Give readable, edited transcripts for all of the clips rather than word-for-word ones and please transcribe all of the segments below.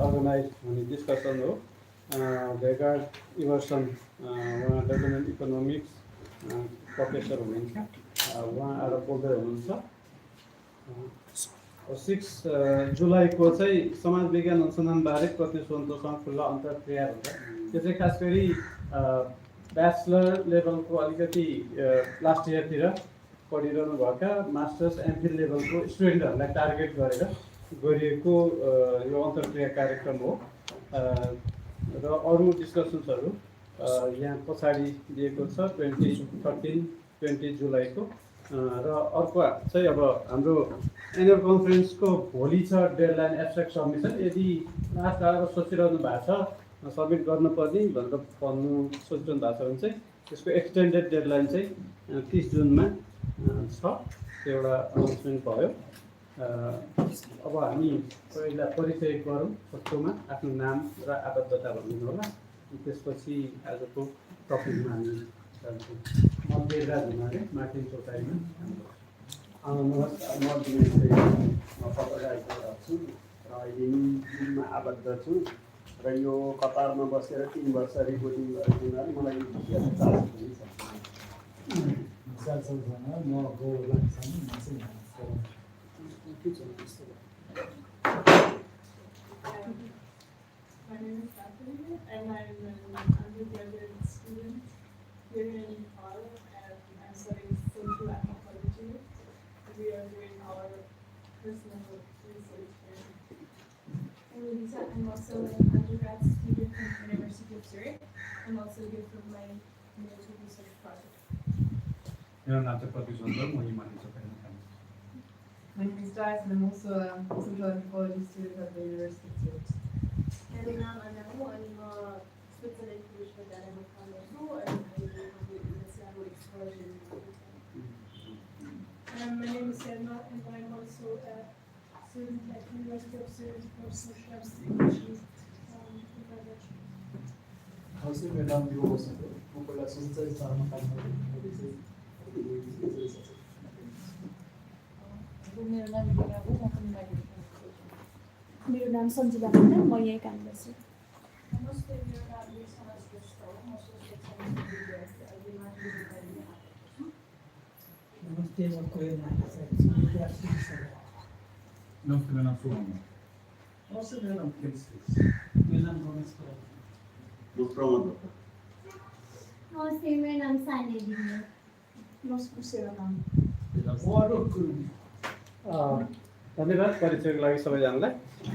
Organise हुने discussion हो। भेगार्ड immersion उहाँ डेभलपमेन्ट इकोनोमिक्स प्रोफेसर हुनुहुन्छ, उहाँ आएर बोल्दै हुनुहुन्छ। 6 जुलाईको चाहिँ समाज विज्ञान अनुसन्धानबारे प्रतिस्पर्धासँग खुल्ला अन्तर्क्रिया हुन्छ। त्यो चाहिँ खास गरी ब्याचलर लेभलको अलिकति लास्ट इयरतिर पढिरहनु भएका मास्टर्स एमफिल लेभलको स्टुडेन्टहरूलाई टार्गेट गरेर गरिएको यो अन्तर्क्रिया कार्यक्रम हो। र अरू डिस्कसन्सहरू यहाँ पछाडि दिएको छ 20 जुलाईको। र अर्को चाहिँ अब हाम्रो एनुअल कन्फरेन्सको भोलि छ डेडलाइन एब्स्ट्राक्ट सबमिसन। यदि लास्ट आएर सोचिरहनु भएको छ सबमिट गर्नुपर्ने भनेर भन्नु सोचिरहनु भएको छ भने चाहिँ त्यसको एक्सटेन्डेड डेडलाइन चाहिँ 30 जुनमा छ। त्यो एउटा अनाउन्समेन्ट भयो। अब हामी पहिला परिचय गरौँ सबैमा, आफ्नो नाम र आबद्धता भनिदिनु होला। त्यसपछि आजको टपिकमा हामी जान्छौँ। म देवराज हुनाले माथि चौतारीमा नमस्कार, म पत्रकारिता छु र अहिले युमा आबद्ध छु र यो कतारमा बसेर 3 वर्ष रिपोर्टिङ गरेको हुनाले मलाई चासो पनि छ। म गौरव My name is Kathmandu and I'm an undergraduate student here in Nepal, and I'm studying social anthropology. We are doing our personal research here. I'm Lisa. I'm also an undergrad student from the University of Zurich. I'm also here for my military research project. मेरो नाम चाहिँ प्रतिशोधन, म हिमाली चौतारीमा काम गर्छु। My name is Dice and I'm also a social anthropology student at the University of Zurich. मेरो नाम अना हो अनि म स्विट्जरल्यान्ड विश्वविद्यालयमा काम गर्छु अनि अहिले हाम्रो एक्सपर्जन। My name is Selma and I'm also a student at the University of Zurich for social anthropology intervention. हजुर, मेरो नाम यो हो। म पहिला सुन्दै सारमा काम गरेँ। मेरो नाम बिना हो, म पनि माइग्रेन्ट गर्छु। मेरो नाम सञ्जीवा हो, म यही काम गर्छु। नमस्ते, मेरो नाम समाज श्रेष्ठ हो, म सोसियोलोजी विद्यार्थी अहिले माथि नेपालीमा आएको छु। नमस्ते, म कोरियन विद्यार्थी छु। नमस्ते, मेरो नाम सुमन हो। नमस्ते, मेरो नाम केस। मेरो नाम रमेश हो। नमस्ते, मेरो नाम सानी हो। नमस्ते, मेरो नाम धन्यवाद परिचयको लागि सबैजनालाई।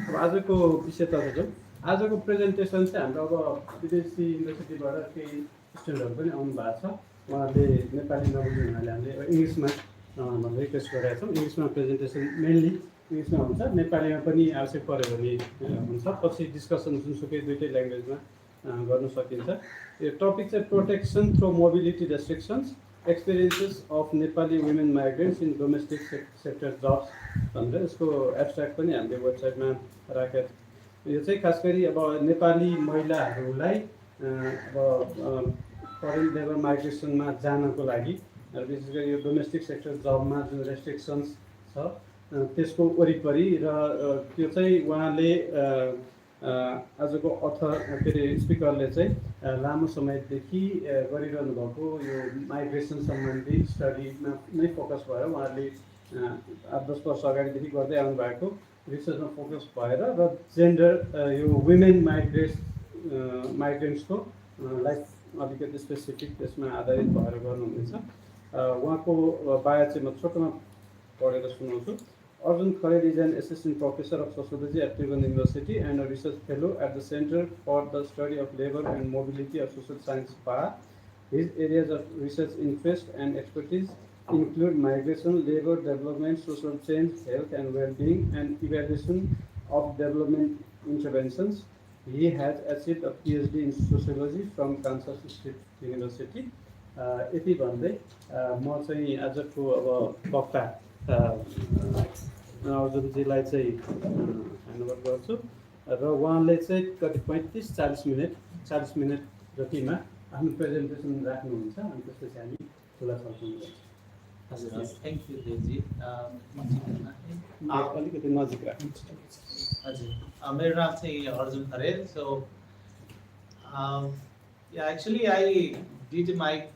अब आजको विषयतर्फ जाउँ। आजको प्रेजेन्टेसन चाहिँ हाम्रो अब विदेशी युनिभर्सिटीबाट केही स्टुडेन्टहरू पनि आउनु भएको छ। उहाँले नेपाली नबुझ्ने हुनाले हामीले इङ्ग्लिसमा भनेर रिक्वेस्ट गरेका छौँ। इङ्ग्लिसमा प्रेजेन्टेसन मेनली इङ्ग्लिसमा हुन्छ, नेपालीमा पनि आवश्यक पऱ्यो भने हुन्छ। पछि डिस्कसन जुनसुकै दुइटै ल्याङ्ग्वेजमा गर्न सकिन्छ। यो टपिक चाहिँ protection through mobility restrictions experiences of Nepali women migrants in domestic sector jobs भनेर यसको एब्स्ट्राक्ट पनि हामीले वेबसाइटमा राखेका छौँ। यो चाहिँ खास गरी अब नेपाली महिलाहरूलाई अब फरेन लेबर माइग्रेसनमा जानको लागि विशेष गरी यो डोमेस्टिक सेक्टर जबमा जुन रेस्ट्रिक्सन्स छ त्यसको वरिपरि र त्यो चाहिँ उहाँले आजको अथर के अरे स्पिकरले चाहिँ लामो समयदेखि गरिरहनु भएको यो माइग्रेसन सम्बन्धी स्टडीमा नै फोकस भएर उहाँले 8-10 वर्ष अगाडिदेखि गर्दै आउनु भएको रिसर्चमा फोकस भएर र जेन्डर यो वुमेन माइग्रेन्ट्सको लाइफ अलिकति स्पेसिफिक त्यसमा आधारित भएर गर्नुहुनेछ। उहाँको बायो चाहिँ म छोटोमा पढेर सुनाउँछु। Arjun Kharel is an assistant professor of sociology at Tribhuvan University and a research fellow at the Center for the Study of Labor and Mobility of Social Science (PAR). His areas of research interest and expertise include migration, labor development, social change, health and well-being, and evaluation of development interventions. He has achieved a PhD in sociology from Kansas State University. यति भन्दै म चाहिँ आजको अब वक्ता अर्जुनजीलाई चाहिँ धन्यवाद गर्छु र उहाँले चाहिँ कति 35-40 मिनट जतिमा आफ्नो प्रेजेन्टेसन राख्नुहुन्छ अनि त्यसपछि हामी खुला छलफल गर्छौँ। हजुर थ्याङ्क यू देवजी अलिकति नजिक राख्नु हजुर मेरो नाम चाहिँ अर्जुन खरेल सो yeah actually I did my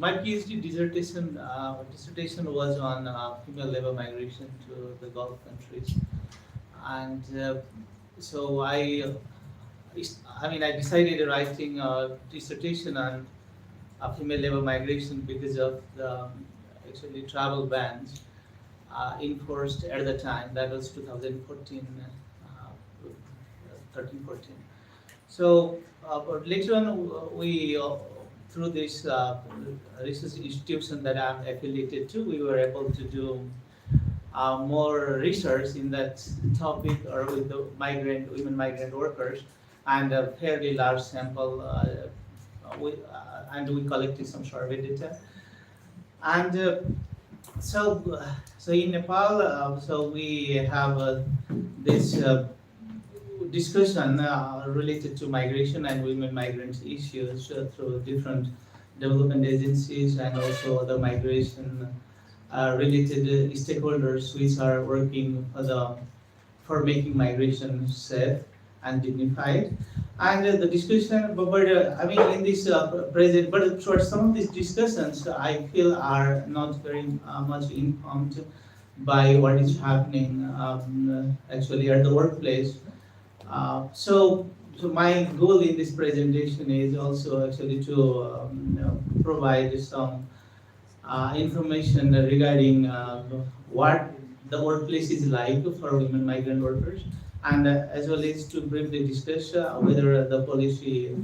PhD dissertation was on female labor migration to the Gulf countries and so I mean I decided writing a dissertation on female labor migration because of the actually travel bans enforced at the time. That was 2014, 13-14. So but later on, we through this research institution that I'm affiliated to, we were able to do more research in that topic or with the women migrant workers, and a fairly large sample. And we collected some survey data, and so in Nepal, so we have this discussion related to migration and women migrants issues through different development agencies and also other migration related stakeholders which are working for making migration safe and dignified. And the discussion, but I mean in this present, but for some of these discussions, I feel are not very much informed by what is happening actually at the workplace. So my goal in this presentation is also actually to provide some information regarding what the workplace is like for women migrant workers, and as well as to briefly discuss whether the policy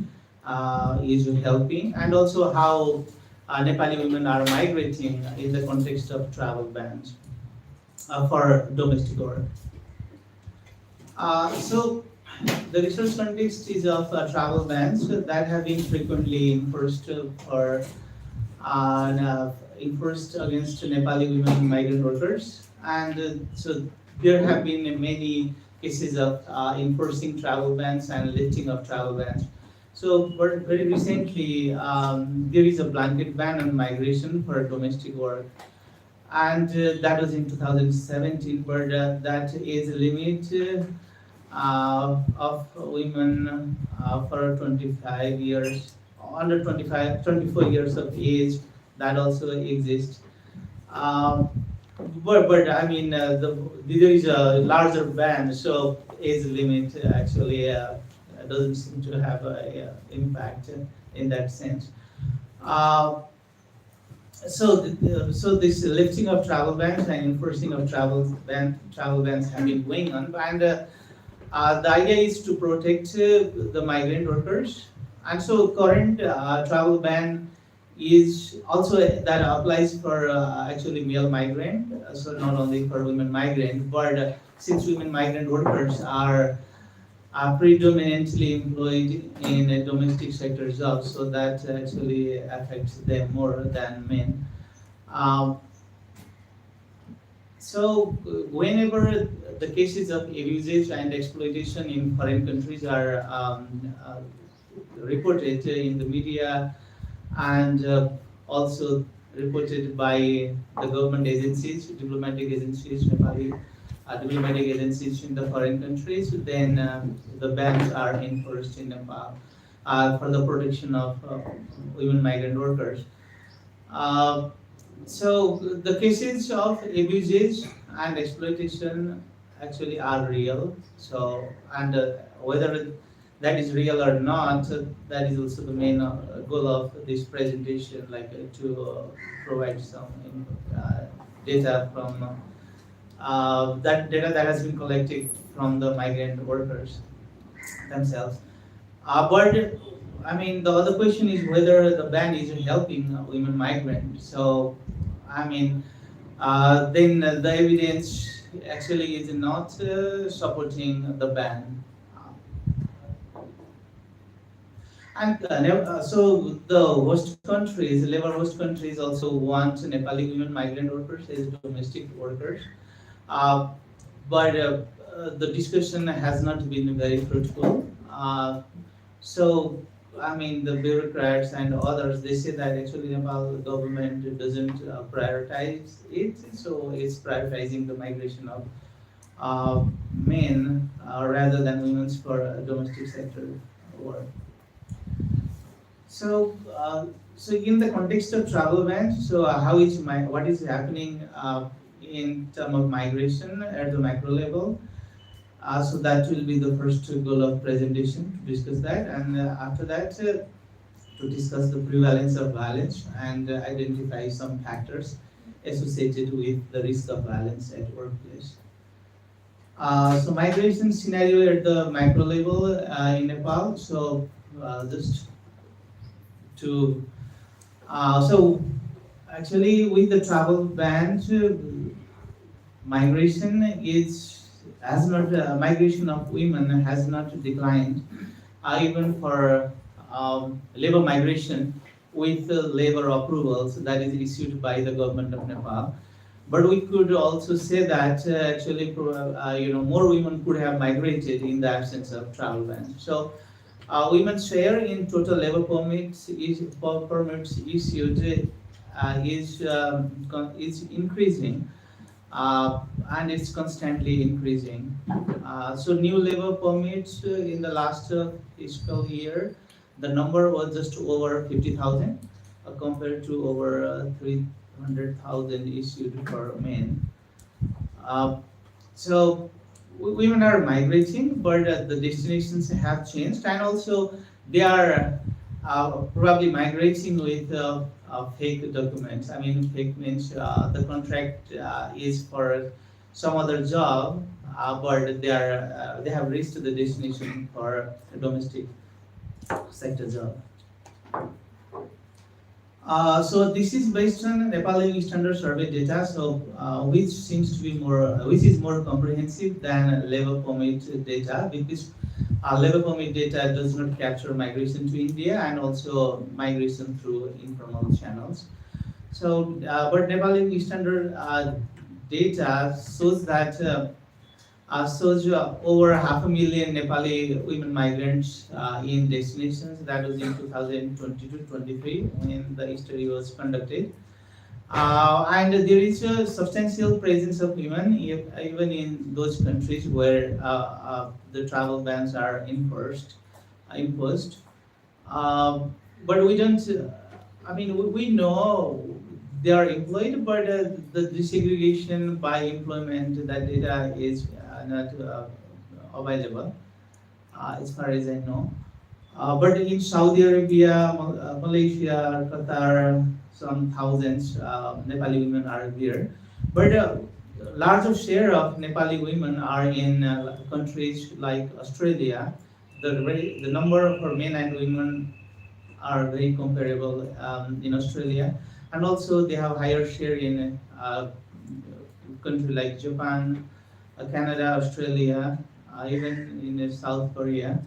is helping, and also how Nepali women are migrating in the context of travel bans for domestic work. So the research context is of travel bans that have been frequently enforced enforced against Nepali women migrant workers, and so there have been many cases of enforcing travel bans and lifting of travel bans. So very recently, there is a blanket ban on migration for domestic work, and that was in 2017, but that age limit of women for 25 years, under 24 years of age, that also exists. But I mean, there is a larger ban, so age limit actually doesn't seem to have an impact in that sense. So this lifting of travel bans and enforcing of travel bans have been going on, and the idea is to protect the migrant workers, and so current travel ban is also that applies for actually male migrant, so not only for women migrant, but since women migrant workers are predominantly employed in domestic sector jobs, so that actually affects them more than men. So whenever the cases of abuses and exploitation in foreign countries are reported in the media and also reported by the government agencies, diplomatic agencies, Nepali diplomatic agencies in the foreign countries, then the bans are enforced in Nepal for the protection of women migrant workers. So the cases of abuses and exploitation actually are real. So, and whether that is real or not, that is also the main goal of this presentation, like to provide some data from that data that has been collected from the migrant workers themselves. But I mean, the other question is whether the ban is helping women migrants. So, I mean, then the evidence actually is not supporting the ban. And so the host countries, labor host countries also want Nepali women migrant workers as domestic workers. But the discussion has not been very fruitful. So I mean, the bureaucrats and others, they say that actually Nepal government doesn't prioritize it, so it's prioritizing the migration of men rather than women for domestic sector work. So, so in the context of travel ban, so what is happening in terms of migration at the macro level? So that will be the first goal of presentation, to discuss that, and after that to discuss the prevalence of violence and identify some factors associated with the risk of violence at workplace. So migration scenario at the macro level in Nepal. So just to so actually with the travel ban, migration migration of women has not declined, even for labor migration with labor approvals that is issued by the government of Nepal. But we could also say that actually, more women could have migrated in the absence of travel ban. So, women's share in total labor permits issued is increasing, and it's constantly increasing. So, new labor permits in the last fiscal year, the number was just over 50,000 compared to over 300,000 issued for men. So women are migrating, but the destinations have changed, and also they are probably migrating with fake documents. I mean, fake means the contract is for some other job, but they have reached the destination for a domestic sector job. So this is based on Nepali Standard Survey data, so which is more comprehensive than labor permit data, because labor permit data does not capture migration to India and also migration through informal channels. So, but Nepali Standard data shows that over 500,000 Nepali women migrants in destinations. That was in 2022-23 when the study was conducted. And there is a substantial presence of women even in those countries where the travel bans are imposed. But we don't, we know they are employed, but the desegregation by employment, that data is not available as far as I know. But in Saudi Arabia, Malaysia, Qatar, some thousands Nepali women are there. But a larger share of Nepali women are in countries like Australia. The number for men and women are very comparable in Australia, and also they have higher share in countries like Japan, Canada, Australia, even in South Korea,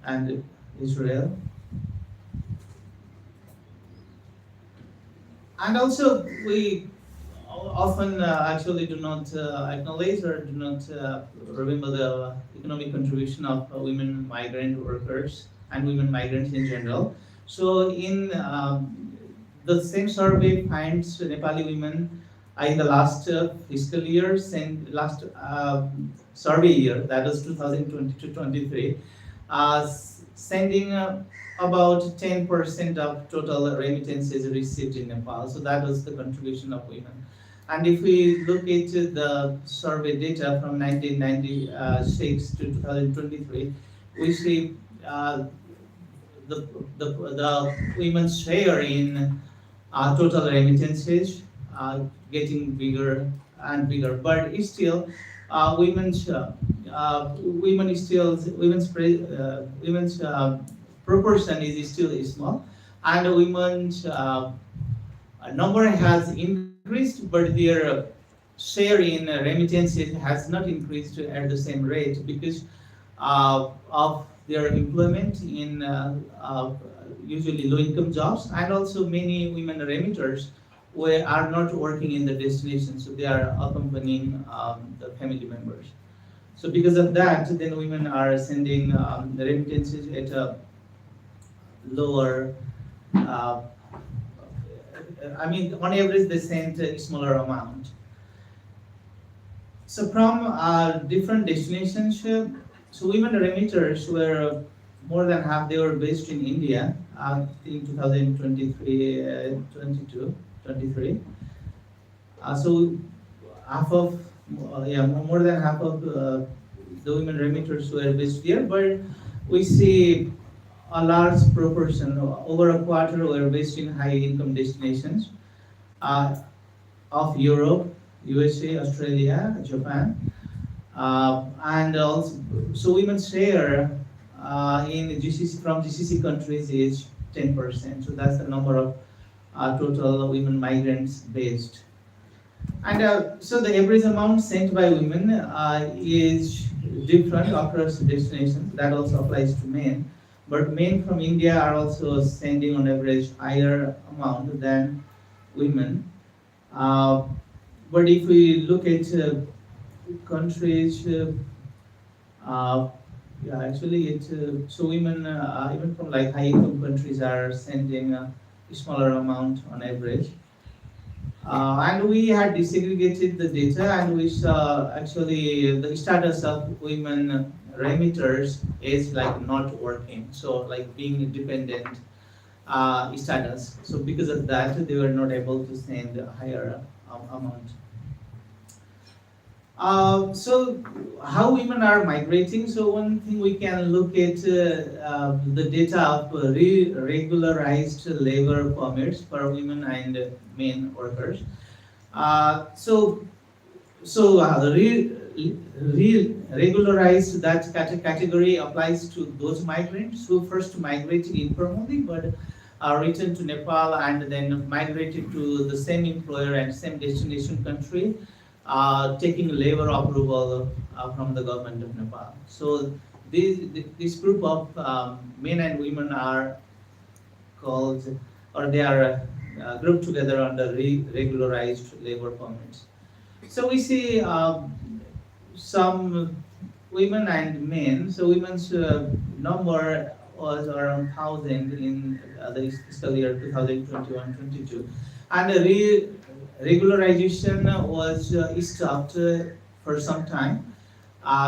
and Israel. And also we often actually do not acknowledge or do not remember the economic contribution of women migrant workers and women migrants in general. So in the same survey finds Nepali women in the last fiscal year, last survey year, that was 2020-23, sending about 10% of total remittances received in Nepal. So that was the contribution of women. And if we look at the survey data from 1996 to 2023, we see the women's share in total remittances getting bigger and bigger, but it's still women's proportion is still small, and women's number has increased, but their share in remittances has not increased at the same rate because of their employment in usually low-income jobs, and also many women remitters are not working in the destination, so they are accompanying the family members. So because of that, then women are sending remittances at a lower. I mean, on average, they send a smaller amount. So from different destinations, so women remitters were more than half. They were based in India in 2023, 22, 23. So half of, more than half of the women remitters were based here, but we see a large proportion, over a quarter, were based in high-income destinations of Europe, USA, Australia, Japan, and also so women's share in GCC from GCC countries is 10%. So that's the number of total women migrants based. And so the average amount sent by women is different across destinations. That also applies to men. But men from India are also sending on average higher amount than women. But if we look at countries, actually, so women even from like high-income countries are sending a smaller amount on average. And we had desegregated the data, and we saw actually the status of women remitters is like not working, so like being independent status. So because of that, they were not able to send a higher amount. So how women are migrating? So one thing we can look at the data of regularized labor permits for women and men workers. Regularized, that category applies to those migrants who first migrated informally but returned to Nepal and then migrated to the same employer and same destination country, taking labor approval from the government of Nepal. So this group of men and women are called, or they are grouped together under regularized labor permits. So we see some women and men. So women's number was around 1,000 in the fiscal year 2021-22, and the regularization was stopped for some time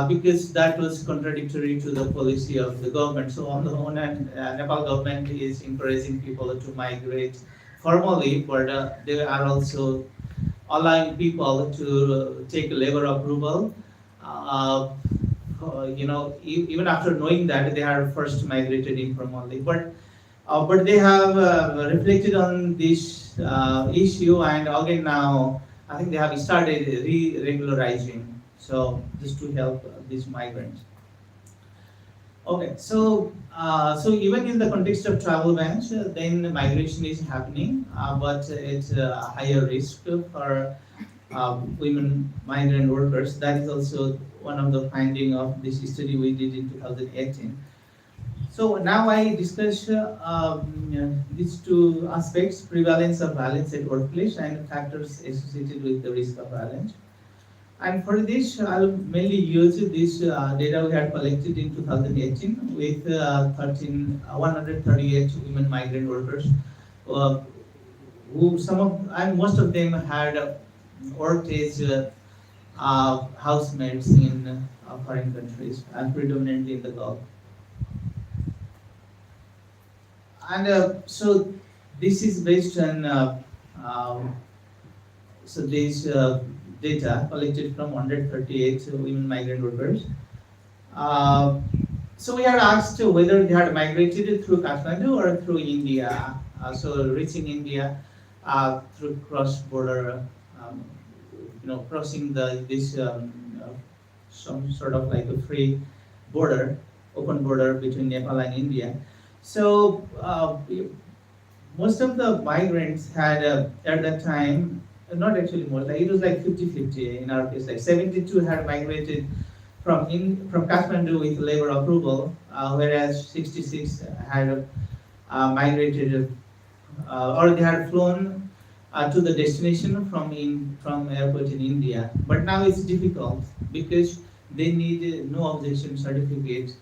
because that was contradictory to the policy of the government. So on the one hand, Nepal government is encouraging people to migrate formally, but they are also allowing people to take labor approval. Even after knowing that they are first migrated informally, but they have reflected on this issue, and again now I think they have started regularizing. So just to help these migrants. Okay, so even in the context of travel bans, then migration is happening, but it's a higher risk for women migrant workers. That is also one of the findings of this study we did in 2018. So now I discuss these two aspects: prevalence of violence at workplace and factors associated with the risk of violence. And for this, I'll mainly use this data we had collected in 2018 with 138 women migrant workers, who most of them had worked as housemaids in foreign countries, and predominantly in the Gulf. And so this is based on this data collected from 138 women migrant workers. So we are asked whether they had migrated through Kathmandu or through India. So reaching India through cross-border, crossing this some sort of like a free border, open border between Nepal and India. So most of the migrants had at that time, not actually more, like it was like 50-50 in our case, like 72 had migrated from Kathmandu with labor approval, whereas 66 had migrated or they had flown to the destination from airport in India. But now it's difficult because they need no objection certificate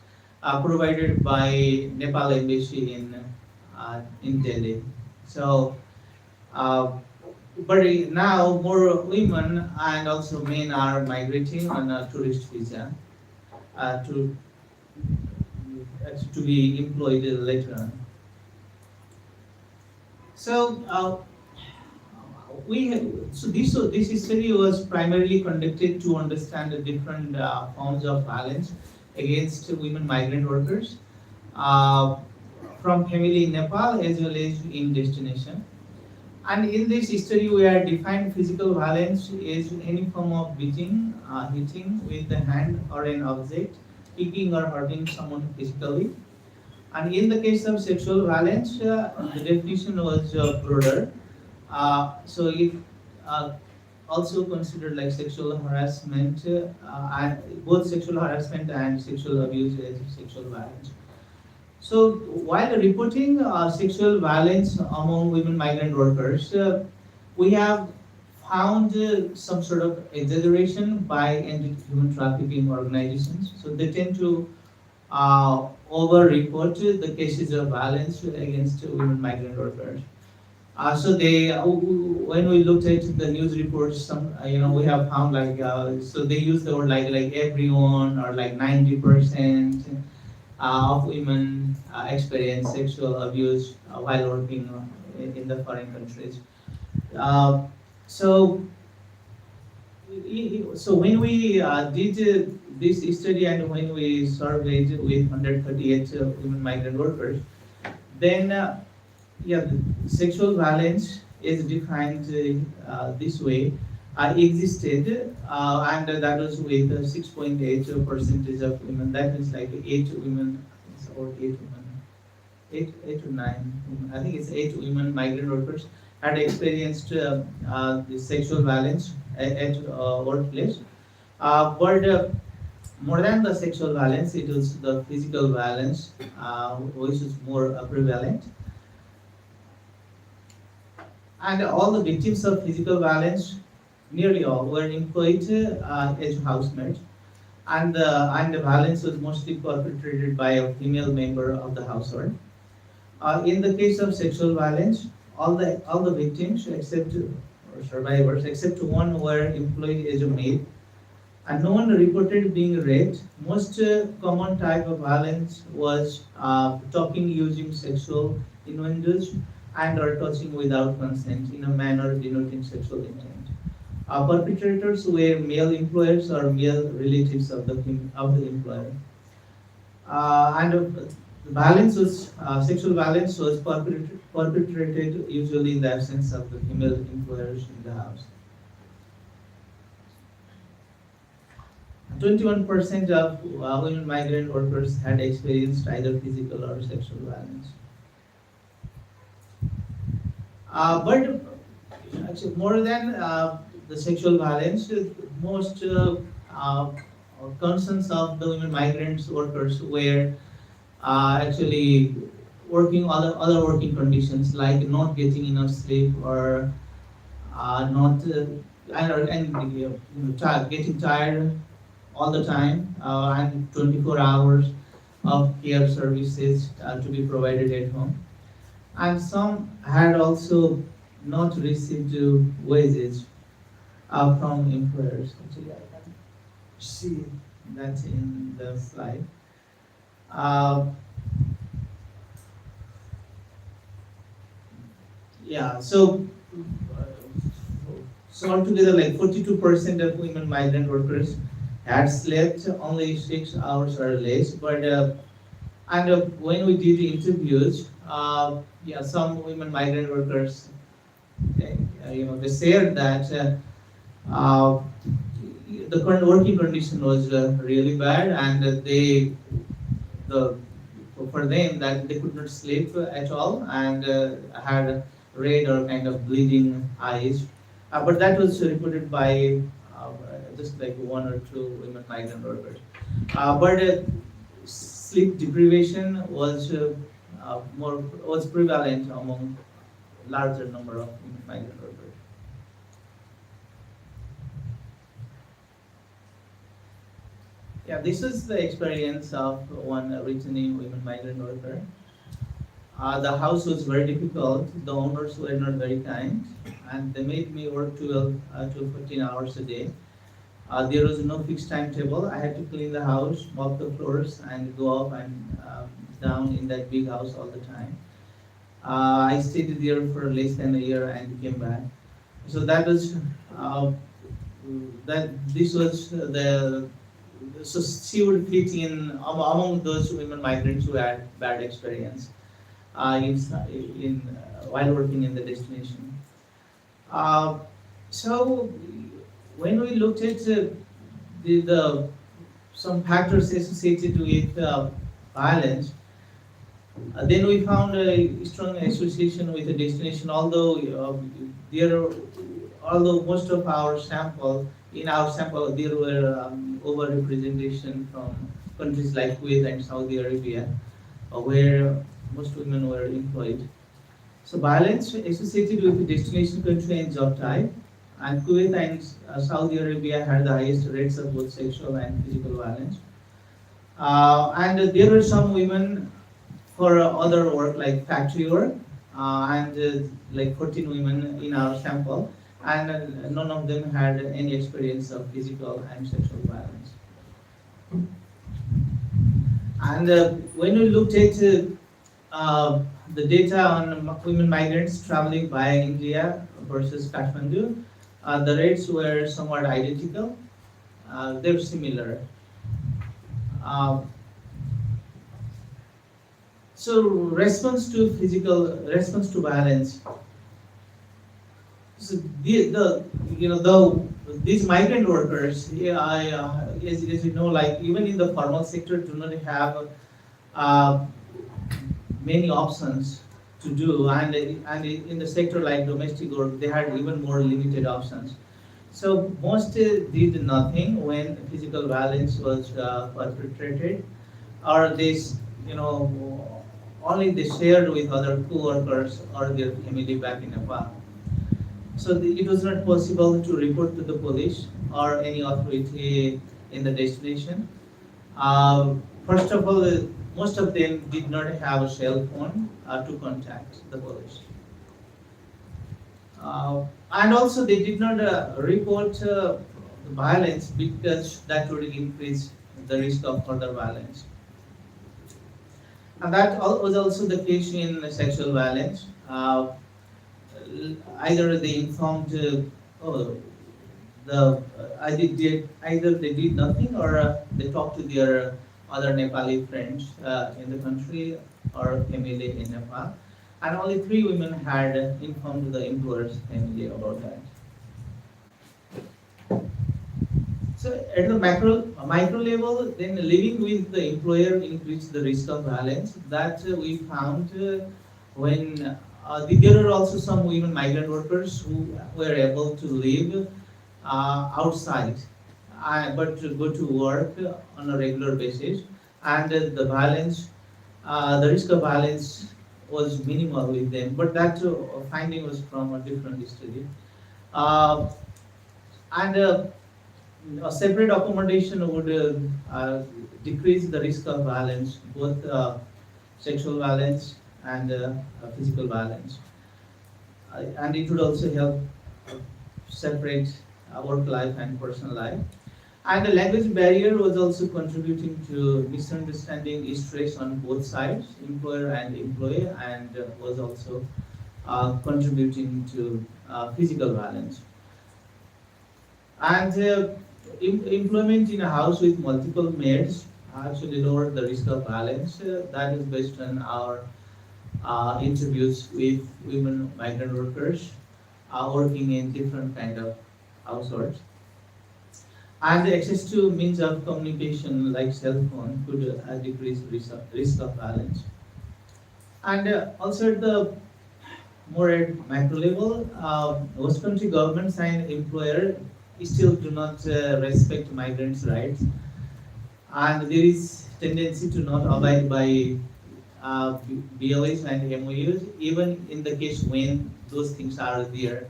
provided by Nepal embassy in Delhi. So, but now more women and also men are migrating on a tourist visa to be employed later on. So this study was primarily conducted to understand the different forms of violence against women migrant workers from family in Nepal as well as in destination. And in this study, we are defined physical violence as any form of beating, hitting with the hand or an object, kicking or hurting someone physically. And in the case of sexual violence, the definition was broader. So it also considered like sexual harassment, and both sexual harassment and sexual abuse as sexual violence. So while reporting sexual violence among women migrant workers, we have found some sort of exaggeration by anti-human trafficking organizations. So they tend to over-report the cases of violence against women migrant workers. So they, when we looked at the news reports, some we have found like so they use the word like everyone or like 90% of women experience sexual abuse while working in the foreign countries. So when we did this study and when we surveyed with 138 women migrant workers, then the sexual violence is defined this way. Existed and that was with 6.8 percentage of women. That means like 8 women or 8 women, 8 to 9 women. I think it's 8 women migrant workers had experienced the sexual violence at workplace. But more than the sexual violence, it was the physical violence which is more prevalent. And all the victims of physical violence, nearly all, were employed as housemaids, and the violence was mostly perpetrated by a female member of the household. In the case of sexual violence, all the victims except or survivors except one were employed as a maid, and no one reported being raped. Most common type of violence was talking using sexual innuendos and or touching without consent in a manner denoting sexual intent. Perpetrators were male employers or male relatives of the employer. And violence was sexual violence was perpetrated usually in the absence of the female employers in the house. 21% of women migrant workers had experienced either physical or sexual violence. But actually, more than the sexual violence, most concerns of the women migrant workers were actually working other working conditions like not getting enough sleep or not getting tired all the time and 24 hours of care services to be provided at home. And some had also not received wages from employers. Actually, I can see that in the slide. So altogether, like 42% of women migrant workers had slept only 6 hours or less. But when we did the interviews, some women migrant workers, they said that the current working condition was really bad, and for them that they could not sleep at all and had red or kind of bleeding eyes. But that was reported by just like 1 or 2 women migrant workers. But sleep deprivation was prevalent among larger number of migrant workers. Yeah, this is the experience of one returning women migrant worker. The house was very difficult. The owners were not very kind, and they made me work 12 to 14 hours a day. There was no fixed timetable. I had to clean the house, mop the floors, and go up and down in that big house all the time. I stayed there for less than a year and came back. So that was that. This was the. So she would fit in among those women migrants who had bad experience while working in the destination. So when we looked at the some factors associated with violence, then we found a strong association with the destination. Although most of our sample there were over-representation from countries like Kuwait and Saudi Arabia, where most women were employed. So violence associated with the destination country and job type, and Kuwait and Saudi Arabia had the highest rates of both sexual and physical violence. And there were some women for other work like factory work, and like 14 women in our sample, and none of them had any experience of physical and sexual violence. And when we looked at the data on women migrants traveling via India versus Kathmandu, the rates were somewhat identical. They're similar. So response to violence. So these migrant workers, as you know, like even in the formal sector, do not have many options to do, and in the sector like domestic work, they had even more limited options. So most did nothing when physical violence was perpetrated, or this, only they shared with other co-workers or their family back in Nepal. So it was not possible to report to the police or any authority in the destination. First of all, most of them did not have a cell phone to contact the police. And also they did not report violence because that would increase the risk of further violence. And that was also the case in sexual violence. Either they informed, either they did nothing, or they talked to their other Nepali friends in the country or family in Nepal. And only 3 women had informed the employer's family about that. So at the micro level, then living with the employer increased the risk of violence. That we found when there are also some women migrant workers who were able to live outside, but to go to work on a regular basis, and the violence, the risk of violence was minimal with them. But that finding was from a different study, and a separate accommodation would decrease the risk of violence, both sexual violence and physical violence. And it would also help separate work life and personal life. And the language barrier was also contributing to misunderstanding, stress on both sides, employer and employee, and was also contributing to physical violence. And employment in a house with multiple maids actually lowered the risk of violence. That is based on our interviews with women migrant workers working in different kind of households. And the access to means of communication like cell phone could decrease risk of violence. And also at the more at macro level, host country governments and employer still do not respect migrants' rights, and there is tendency to not abide by BLAs and MOUs, even in the case when those things are there.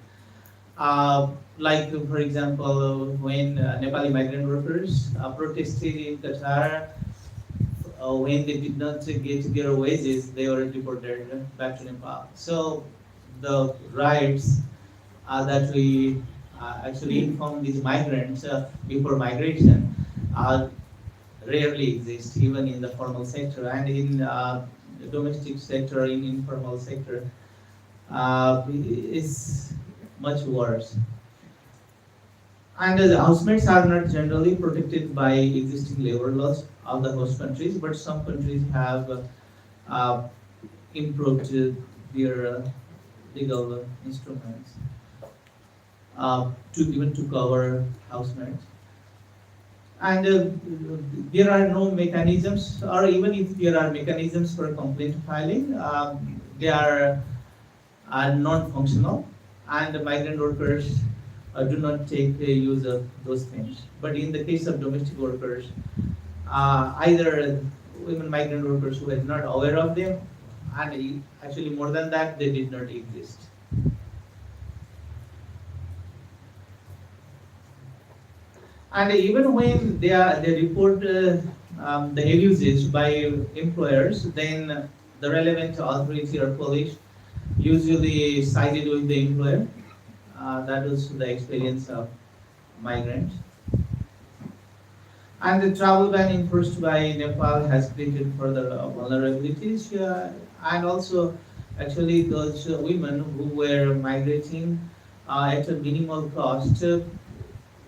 Like for example, when Nepali migrant workers protested in Qatar, when they did not get their wages, they were deported back to Nepal. So the rights that we actually inform these migrants before migration rarely exist, even in the formal sector and in the domestic sector, in informal sector, is much worse. And the housemates are not generally protected by existing labor laws of the host countries, but some countries have uh, improved their legal instruments to even to cover housemates. And there are no mechanisms, or even if there are mechanisms for complaint filing, they are non-functional, and the migrant workers do not take use of those things. But in the case of domestic workers, either women migrant workers who were not aware of them, and actually more than that, they did not exist. And even when they report the abuses by employers, then the relevant authority or police usually sided with the employer. That was the experience of migrants. And the travel ban enforced by Nepal has created further vulnerabilities, and also actually those women who were migrating at a minimal cost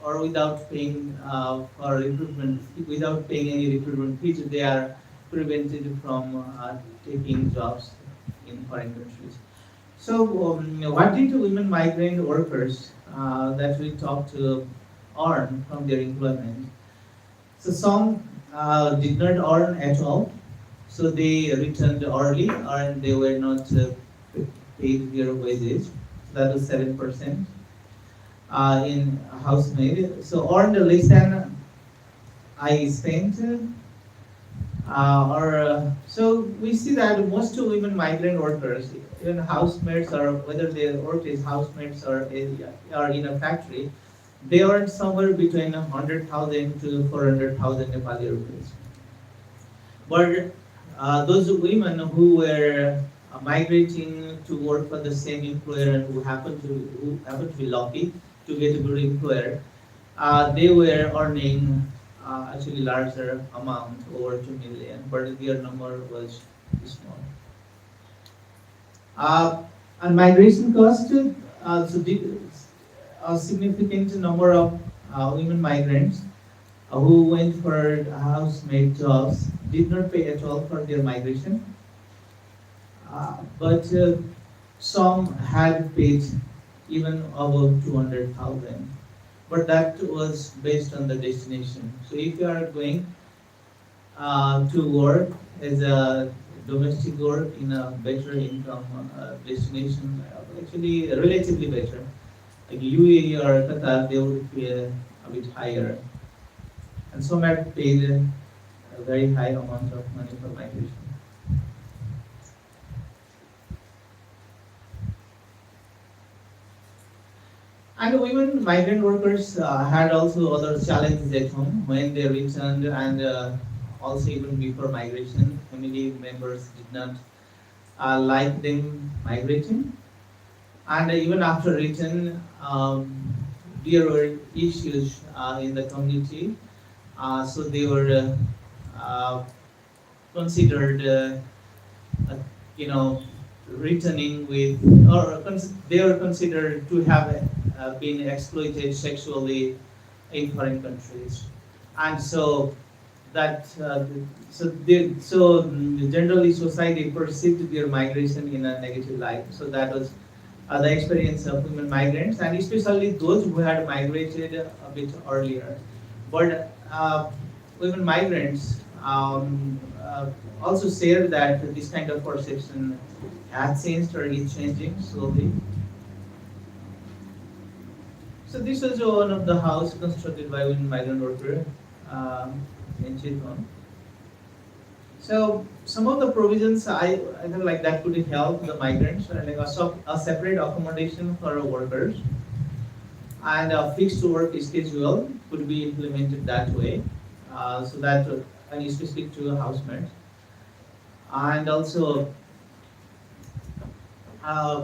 or without paying for recruitment, without paying any recruitment fees, they are prevented from taking jobs in foreign countries. So, what did women migrant workers that we talked to earn from their employment? So some did not earn at all, so they returned early and they were not paid their wages. That was 7% in housemaid. So earned less than I spent. So we see that most women migrant workers, even housemaids or whether they work as housemaids or in a factory, they earn somewhere between 100,000 to 400,000 Nepali rupees. But those women who were migrating to work for the same employer and who happened to be lucky to get a good employer, they were earning actually larger amount, over 2 million, but their number was small. And migration cost, a significant number of women migrants who went for housemaid jobs did not pay at all for their migration, but some had paid even above 200,000. But that was based on the destination. So if you are going to work as a domestic work in a better income destination, actually relatively better, like UAE or Qatar, they would pay a bit higher. And some had paid a very high amount of money for migration. And women migrant workers had also other challenges at home when they returned, and also even before migration, family members did not like them migrating. And even after return, there were issues in the community, so they were considered, returning with, or they were considered to have been exploited sexually in foreign countries, and so that generally society perceived their migration in a negative light. So that was the experience of women migrants, and especially those who had migrated a bit earlier. But women migrants also share that this kind of perception has changed or is changing slowly. So this was one of the house constructed by women migrant worker in Tribhuvan. So some of the provisions I feel like that could help the migrants, like a separate accommodation for workers, and a fixed work schedule could be implemented that way, so that and specific to housemates, and also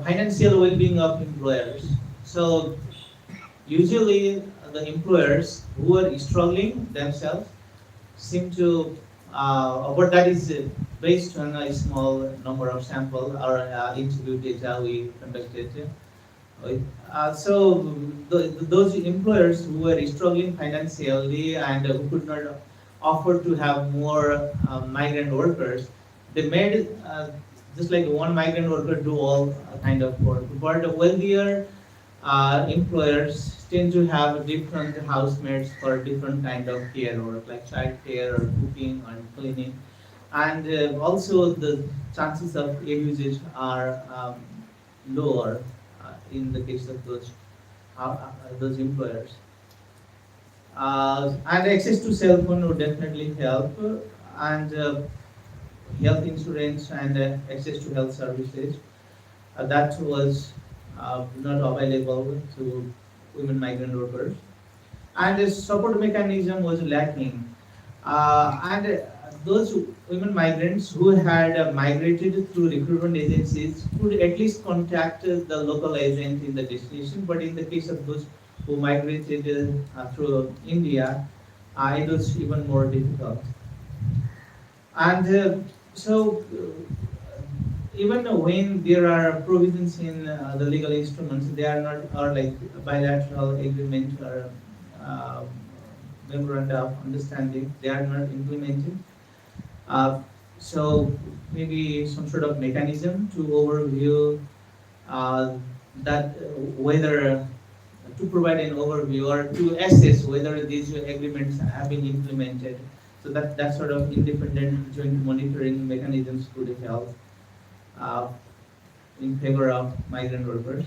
financial well-being of employers. So usually the employers who are struggling themselves seem to, but that is based on a small number of sample or interview data we conducted. So those employers who were struggling financially and who could not afford to have more migrant workers, they made just like one migrant worker do all kind of work. But wealthier employers tend to have different housemates for different kind of care work, like child care or cooking or cleaning, and also the chances of abuse are lower in the case of those employers. And access to cell phone would definitely help, and health insurance and access to health services. That was not available to women migrant workers. And the support mechanism was lacking. And those women migrants who had migrated through recruitment agencies could at least contact the local agent in the destination, but in the case of those who migrated through India, it was even more difficult. And even when there are provisions in the legal instruments, they are not, or like bilateral agreement or memoranda of understanding, they are not implemented. So maybe some sort of mechanism to overview that whether to provide an overview or to assess whether these agreements have been implemented. So that sort of independent joint monitoring mechanisms could help in favor of migrant workers.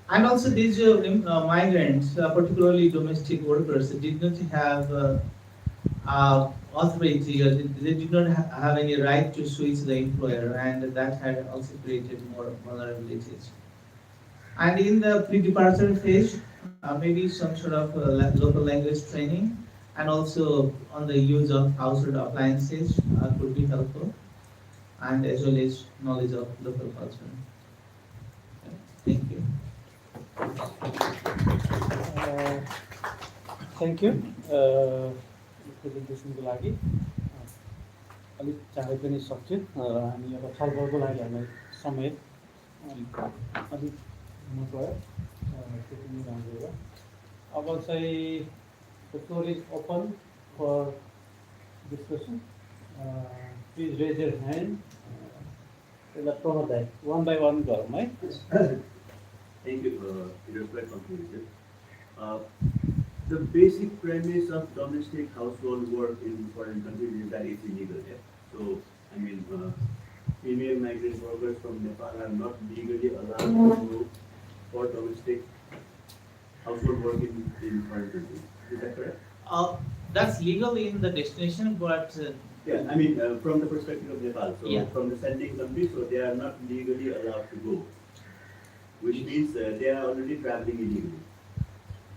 And also these migrants, particularly domestic workers, did not have authority, or they did not have any right to switch the employer, and that had also created more vulnerabilities. And in the pre-departure phase, maybe some sort of local language training, and also on the use of household appliances could be helpful, and as well as knowledge of local culture. Thank you. Thank you प्रेजेन्टेसनको लागि अलिक चाँडै पनि सक्यो हामी अब छलफलको लागि हामीलाई समय अलिक हुनुपऱ्यो त्यति नै राम्रो हो अब चाहिँ the floor is open for discussion. Please raise your hand. One by one गरौँ है. Thank you. It was quite comprehensive. The basic premise of domestic household work in foreign countries is that it's illegal. Yeah? So, I mean, female migrant workers from Nepal are not legally allowed to go for domestic household work in foreign countries. Is that correct? That's legal in the destination, but yeah, I mean, from the perspective of Nepal, so yeah. From the sending country, so they are not legally allowed to go, which means they are already traveling illegally.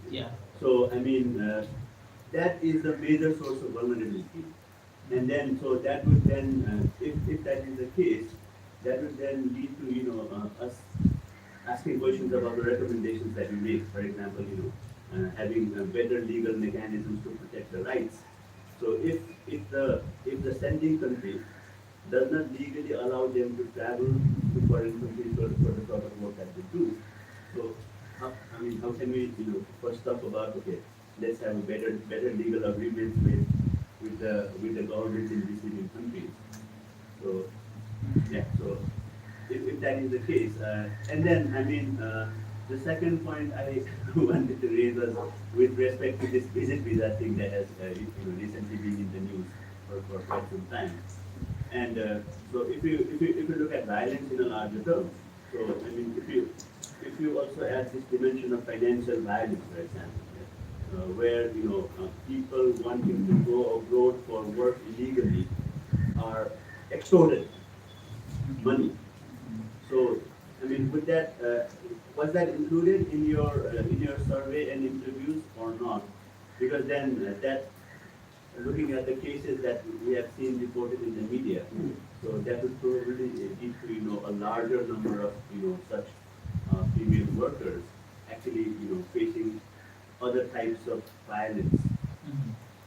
Yeah. So, I mean, that is the major source of vulnerability. And then, so that would then, if that is the case, that would then lead to, us asking questions about the recommendations that we make. For example, having better legal mechanisms to protect the rights. So if the sending country does not legally allow them to travel to foreign countries for the sort of work that they do, so how can we first talk about, okay, let's have a better legal agreements with the governments in receiving countries. So yeah, so if that is the case, and then the second point I wanted to raise was with respect to this visit visa thing that has recently been in the news for quite some time. And so if you look at violence in a larger term, so I mean if you also add this dimension of financial violence, for example, where people wanting to go abroad for work illegally are extorted money. So I mean, with that, was was that included in your survey and interviews or not? Because then that, looking at the cases that we have seen reported in the media, so that would probably lead to a larger number of such female workers actually facing other types of violence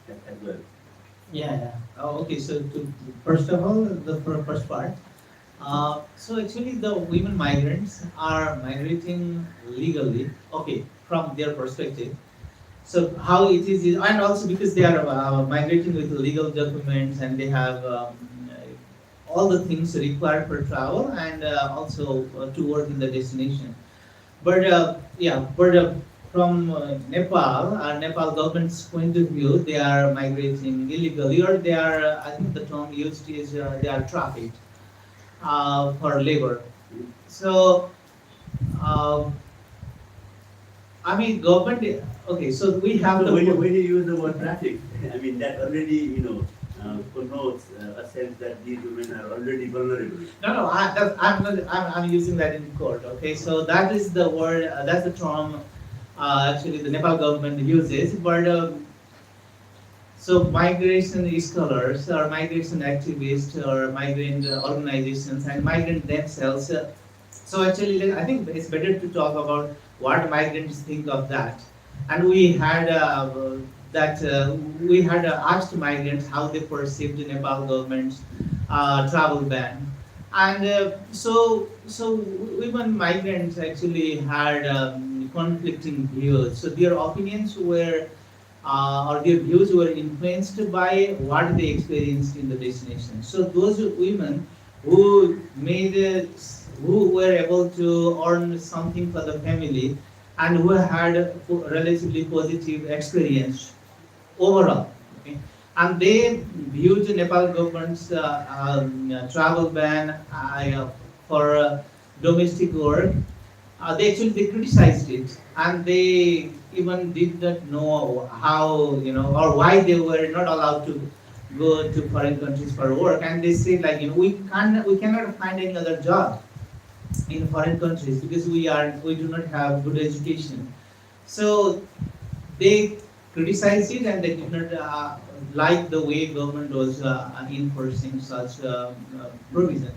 as well. Yeah. Oh, okay. So, first of all, the first part. So actually, the women migrants are migrating legally. Okay, from their perspective. So how it is, and also because they are migrating with legal documents and they have all the things required for travel and also to work in the destination. But from Nepal government's point of view, they are migrating illegally, or they are, I think the term used is they are trafficked for labor. So, I mean, government. Okay, so we have So the. when you use the word traffic, I mean that already connotes a sense that these women are already vulnerable. No, I'm using that in court. Okay, so that is the word. That's the term. Actually, the Nepal government uses, but. So migration scholars or migration activists or migrant organizations and migrant themselves. So actually, I think it's better to talk about what migrants think of that. And we had asked migrants how they perceived the Nepal government's travel ban, and so women migrants actually had conflicting views. So their opinions were or their views were influenced by what they experienced in the destination. So those women who who were able to earn something for the family and who had a relatively positive experience overall, okay? And they viewed the Nepal government's travel ban for domestic work. They criticized it, and they even did not know how or why they were not allowed to go to foreign countries for work. And they said we cannot find any other job in foreign countries because we do not have good education. So they criticized it, and they did not like the way government was enforcing such provision.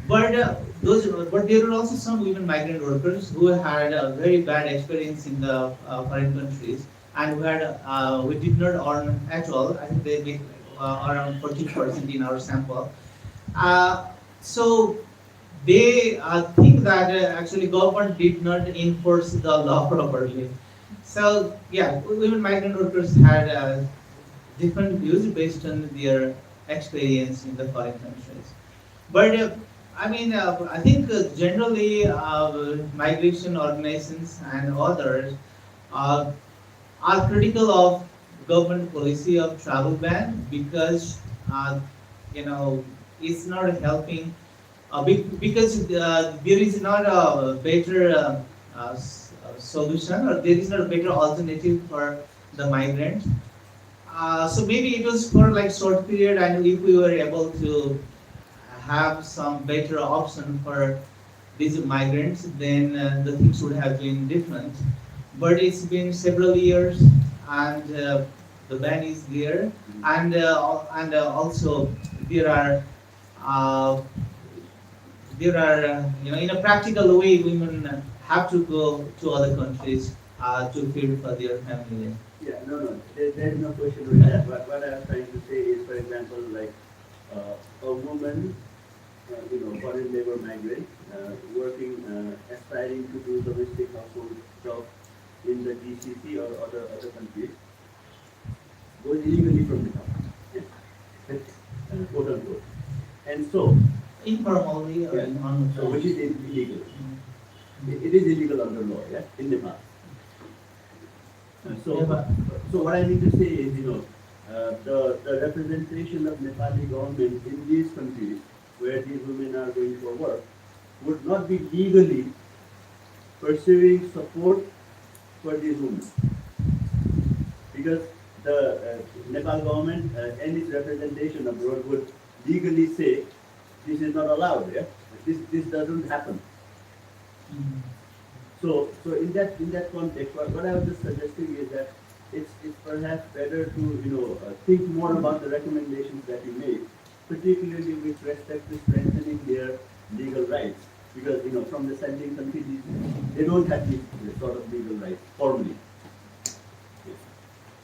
But there were also some women migrant workers who had a very bad experience in the foreign countries and who did not earn at all. I think they made around 14% in our sample. So they think that actually government did not enforce the law properly. So yeah, women migrant workers had different views based on their experience in the foreign countries. But I think generally migration organizations and others are critical of government policy of travel ban because it's not helping. Because there is not a better solution, or there is not a better alternative for the migrants. So maybe it was for short period, and if we were able to have some better option for these migrants, then the things would have been different. But it's been several years, and the ban is there, and also there are in a practical way, women have to go to other countries to feed for their family. Yeah, no, there's no question with that. But what I was trying to say is, for example, a woman, foreign labor migrant, working, aspiring to do domestic household job in the GCC or other countries, goes illegally from the country, quote unquote. And so, Informally or so which is illegal. It is illegal under law, yeah, in Nepal. So what I mean to say is, the representation of Nepali government in these countries where these women are going for work would not be legally pursuing support for these women, because the Nepal government and its representation abroad would legally say this is not allowed. Yeah, this doesn't happen. So in that context, what I was just suggesting is that it's perhaps better to think more about the recommendations that you make, particularly with respect to strengthening their legal rights, because from the sending country they don't have these sort of legal rights formally. Yes.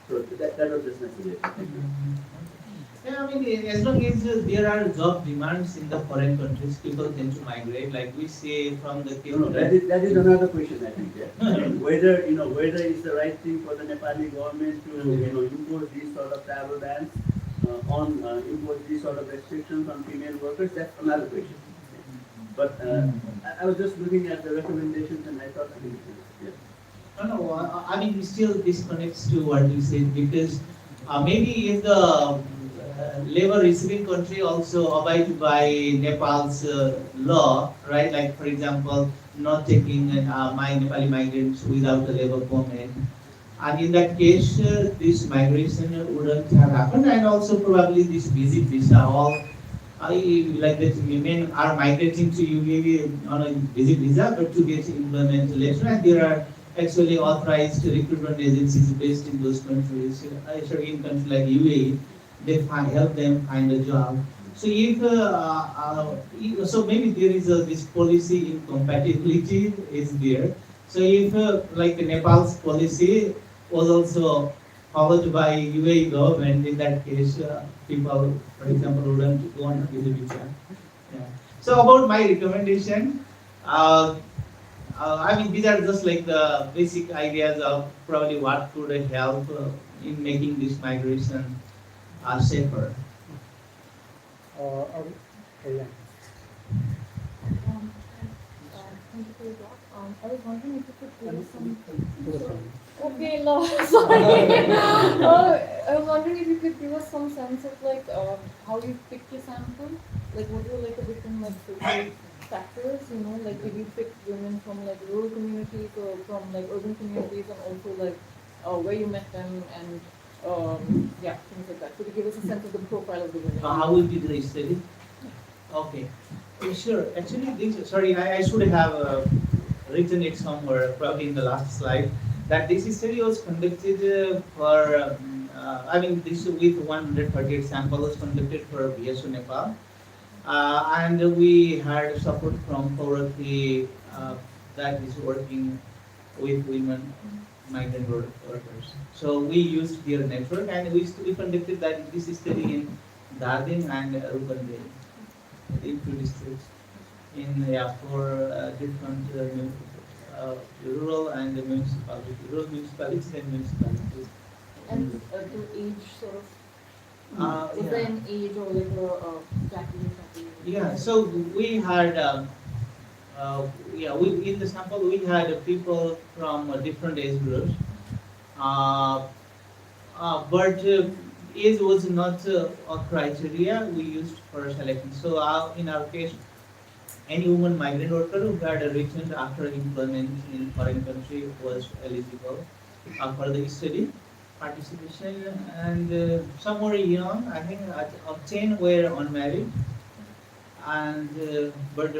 So that was just my suggestion. Yeah, I mean, as long as there are job demands in the foreign countries, people tend to migrate. Like we say from the case. No, that is another question, I think. Yeah. I mean, whether it's the right thing for the Nepali government to impose these sort of travel bans impose these sort of restrictions on female workers. That's another question. But I was just looking at the recommendations and I thought, yes. No, I mean, it still disconnects to what you said because maybe if the labor receiving country also abide by Nepal's law, right? Like for example, not taking my Nepali migrants without a labor permit. And in that case, this migration wouldn't have happened, and also probably this visit visa. All like that women are migrating to UAE on a visit visa, but to get employment later, and there are actually authorized recruitment agencies based in those countries. Sorry, in countries like UAE, they help them find a job. So so maybe there is this policy incompatibility is there. So if like Nepal's policy was also followed by UAE government, in that case, people, for example, wouldn't want to give the visa. Yeah. So about my recommendation, I mean, these are just like the basic ideas of probably what could help in making this migration safer. Yeah. Thank you for your talk. I was wondering if you could give us some. Okay, no, sorry. I was wondering if you could give us some sense of like how you picked your sample. Like what were like the different like social factors, like did you pick women from like rural communities or from like urban communities, and also like where you met them and yeah, things like that. Could you give us a sense of the profile of the women? How will be the study? Okay, sure. Actually, sorry, I should have written it somewhere, probably in the last slide. That this study was conducted for, I mean, this with 138 samples was conducted for BSO Nepal. And we had support from Thapathali that is working with women migrant workers. So we used their network and we conducted this study in Darjeeling and Rupandeli, in two districts, in for different rural and municipalities and municipalities. And the age sort of. Was there an age or like a category? Yeah, so we had, in the sample we had people from different age groups, but age was not a criteria we used for selection. So in our case, any woman migrant worker who had returned after employment in foreign country was eligible for the study participation, and some were young. I think of 10 were unmarried, and but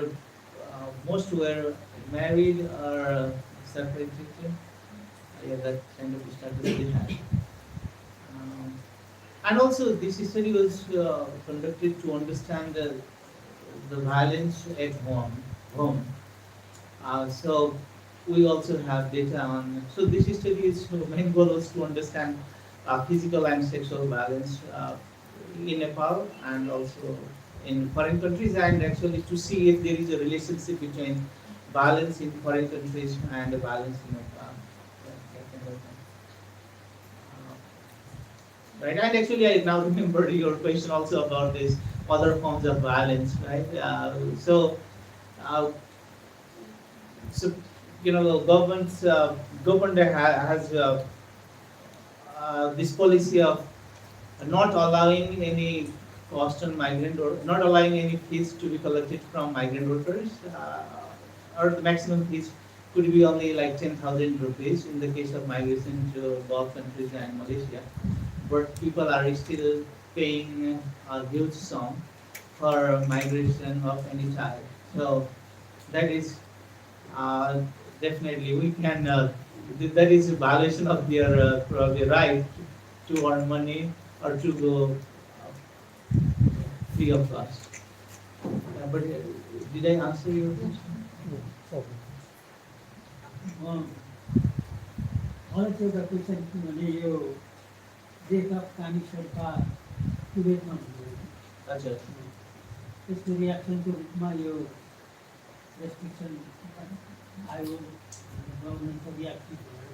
most were married or separated. Yeah, that kind of status they had. And also, this study was conducted to understand the violence at home. So we also have data on. So this study is main goal was to understand physical and sexual violence in Nepal and also in foreign countries, and actually to see if there is a relationship between violence in foreign countries and violence in Nepal. That kind of thing. Right, and actually I now remember your question also about this other forms of violence, right? So government has this policy of not allowing any cost on migrant or not allowing any fees to be collected from migrant workers, or the maximum fees could be only like 10,000 rupees in the case of migration to Gulf countries and Malaysia, but people are still paying a huge sum for migration of any type. So that is definitely we can. That is a violation of their probably right to earn money or to go free of cost. But did I answer your question? मलाई चाहिँ एउटा question किनभने यो death of कानी शेर्पा कुवेतमा हुनुभयो अच्छा त्यसको रियाक्सनको रूपमा यो restriction आयो गभर्मेन्टको रियाक्टिभ भएर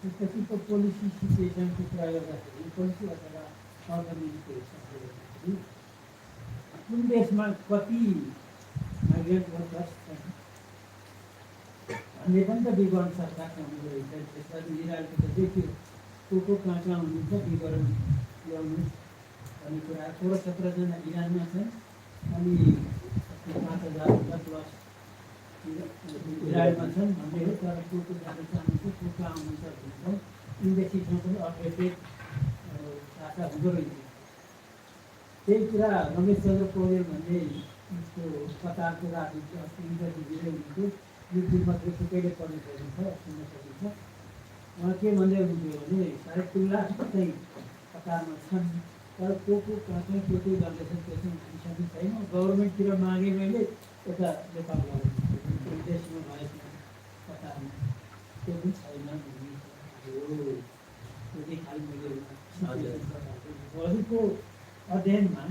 त्यसपछिको पोलिसी सिचुएसनको कुरा गर्दाखेरि पोलिसी अथवा अर्गनाइजको हिसाबले गर्दाखेरि कुन देशमा कति माइग्रेन्ट वर्कर्स छन् भन्ने पनि त विवरण सरकारसँग हुँदो रहेछ। त्यसलाई इजरायलको त देखियो को कहाँ कहाँ हुनुहुन्छ विवरण ल्याउनु भन्ने कुरा 16-17 इरानमा छन् अनि 5,000 प्लस इजरायलमा छन् भन्ने हो। तर को जान चाहनुहुन्छ को कहाँ आउनुहुन्छ भन्ने इन्डेक्सिसमा पनि अपडेटेड डाटा हुँदो रहेछ। त्यही कुरा रमेश चन्द्र पौडेल भन्ने कतारको राजनीति अस्ति इन्टरभ्यू दिँदै हुनुहुन्थ्यो। युट्युबमा फेसबुकैले पढ्नु सकिन्छ सुन्न सकिन्छ। उहाँ के भन्दै हुनुहुन्थ्यो भने 3.5 लाख चाहिँ कतारमा छन् तर को कहाँ कहाँ के गर्दैछन् त्यसमा हिसाबै छैन। गभर्मेन्टतिर मागे मैले यता नेपाल गभर्मेन्ट देशमा भएछ कतारमा त्यो पनि छैन भन्ने त्यो चाहिँ खालि मैले अरूको अध्ययनमा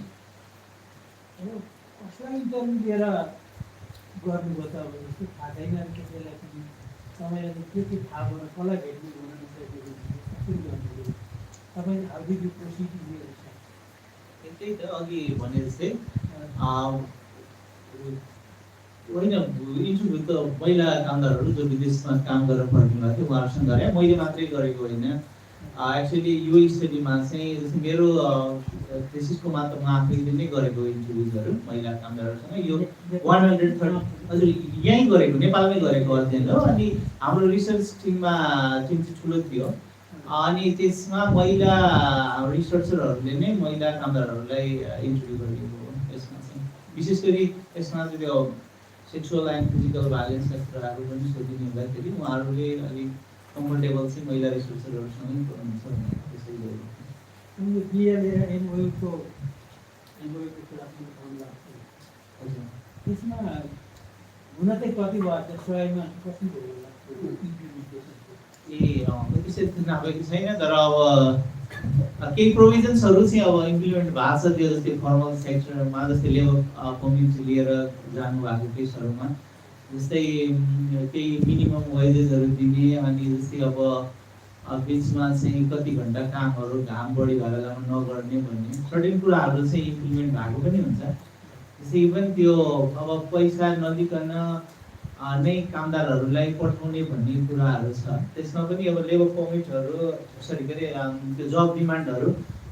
कसलाई इन्टरभ्यू दिएर गर्नुभयो त अब जस्तो थाहा छैन त्यसैलाई पनि तपाईँलाई के थाहा भएन कसलाई भेट्नु भएन कसरी गर्नुभयो तपाईँले how did you processed in your research? त्यही त अघि भने जस्तै होइन इन्टरभ्यू त महिला कामदारहरू जो विदेशमा काम गरेर फर्किनु भएको थियो उहाँहरूसँग गरेँ। मैले मात्रै गरेको होइन। एक्चुअली यो स्टडीमा चाहिँ जस्तै मेरो थेसिसको मात्र म आफैले नै गरेको इन्टरभ्युजहरू महिला कामदारहरूसँग यो 130 हजुर यहीँ गरेको नेपालमै गरेको अध्ययन हो। अनि हाम्रो रिसर्च टिममा टिम चाहिँ ठुलो थियो अनि त्यसमा महिला रिसर्चरहरूले नै महिला कामदारहरूलाई इन्टरभ्यू गरेको हो। यसमा चाहिँ विशेष गरी यसमा चाहिँ त्यो सेक्सुअल एन्ड फिजिकल भाइलेन्सका कुराहरू पनि सोधिने हुँदाखेरि उहाँहरूले अलिक कम्फर्टेबल चाहिँ महिला रिसर्चरहरूसँगै हुन्छ भनेर त्यसरी गरेको। यो बिएल र एमओयूको कुरा पनि थाहा लाग्छ। हजुर त्यसमा हुन चाहिँ कति भयो 100मा कति भयो होला इम्प्लिमेन्टेसन? त्यसै नभएको छैन तर अब केही प्रोभिजन्सहरू चाहिँ अब इम्प्लिमेन्ट भएको छ। त्यो जस्तै फर्मल सेक्टरमा जस्तै लेबर कम्युनिटी लिएर जानुभएको केसहरूमा जस्तै केही मिनिमम वेजेसहरू दिने अनि जस्तै अब बिचमा चाहिँ कति घन्टा कामहरू घाम बढी भएर बेलामा नगर्ने भन्ने सर्टेन कुराहरू चाहिँ इम्प्लिमेन्ट भएको पनि हुन्छ। जस्तै पनि त्यो अब पैसा नदिकन नै कामदारहरूलाई पठाउने भन्ने कुराहरू छ। त्यसमा पनि अब लेबर पर्मिटहरू सरी के अरे त्यो जब डिमान्डहरू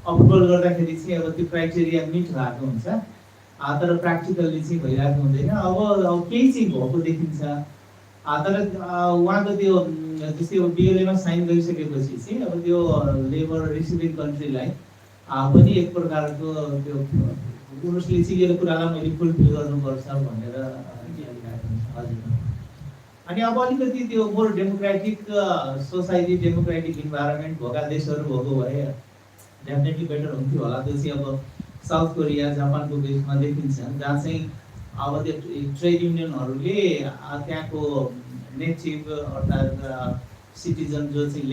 अप्रुभल गर्दाखेरि चाहिँ अब त्यो क्राइटेरिया मिट भएको हुन्छ तर प्र्याक्टिकल्ली चाहिँ भइरहेको हुँदैन। अब केही चाहिँ भएको देखिन्छ तर उहाँको त्यो जस्तै अब बिएलएमा साइन गरिसकेपछि चाहिँ अब त्यो लेबर रिसिभिङ कन्ट्रीलाई पनि एक प्रकारको त्यो उसले चाहिँ यो कुरालाई मैले फुलफिल गर्नुपर्छ भनेर हजुर। अनि अब अलिकति त्यो मोर डेमोक्रेटिक सोसाइटी डेमोक्रेटिक इन्भाइरोमेन्ट भएका देशहरू भएको भए डेफिनेटली बेटर हुन्थ्यो होला। त्यो चाहिँ अब साउथ कोरिया जापानको केसमा देखिन्छ जहाँ चाहिँ अब त्यो ट्रेड युनियनहरूले त्यहाँको नेटिभ अर्थात् सिटिजन जो चाहिँ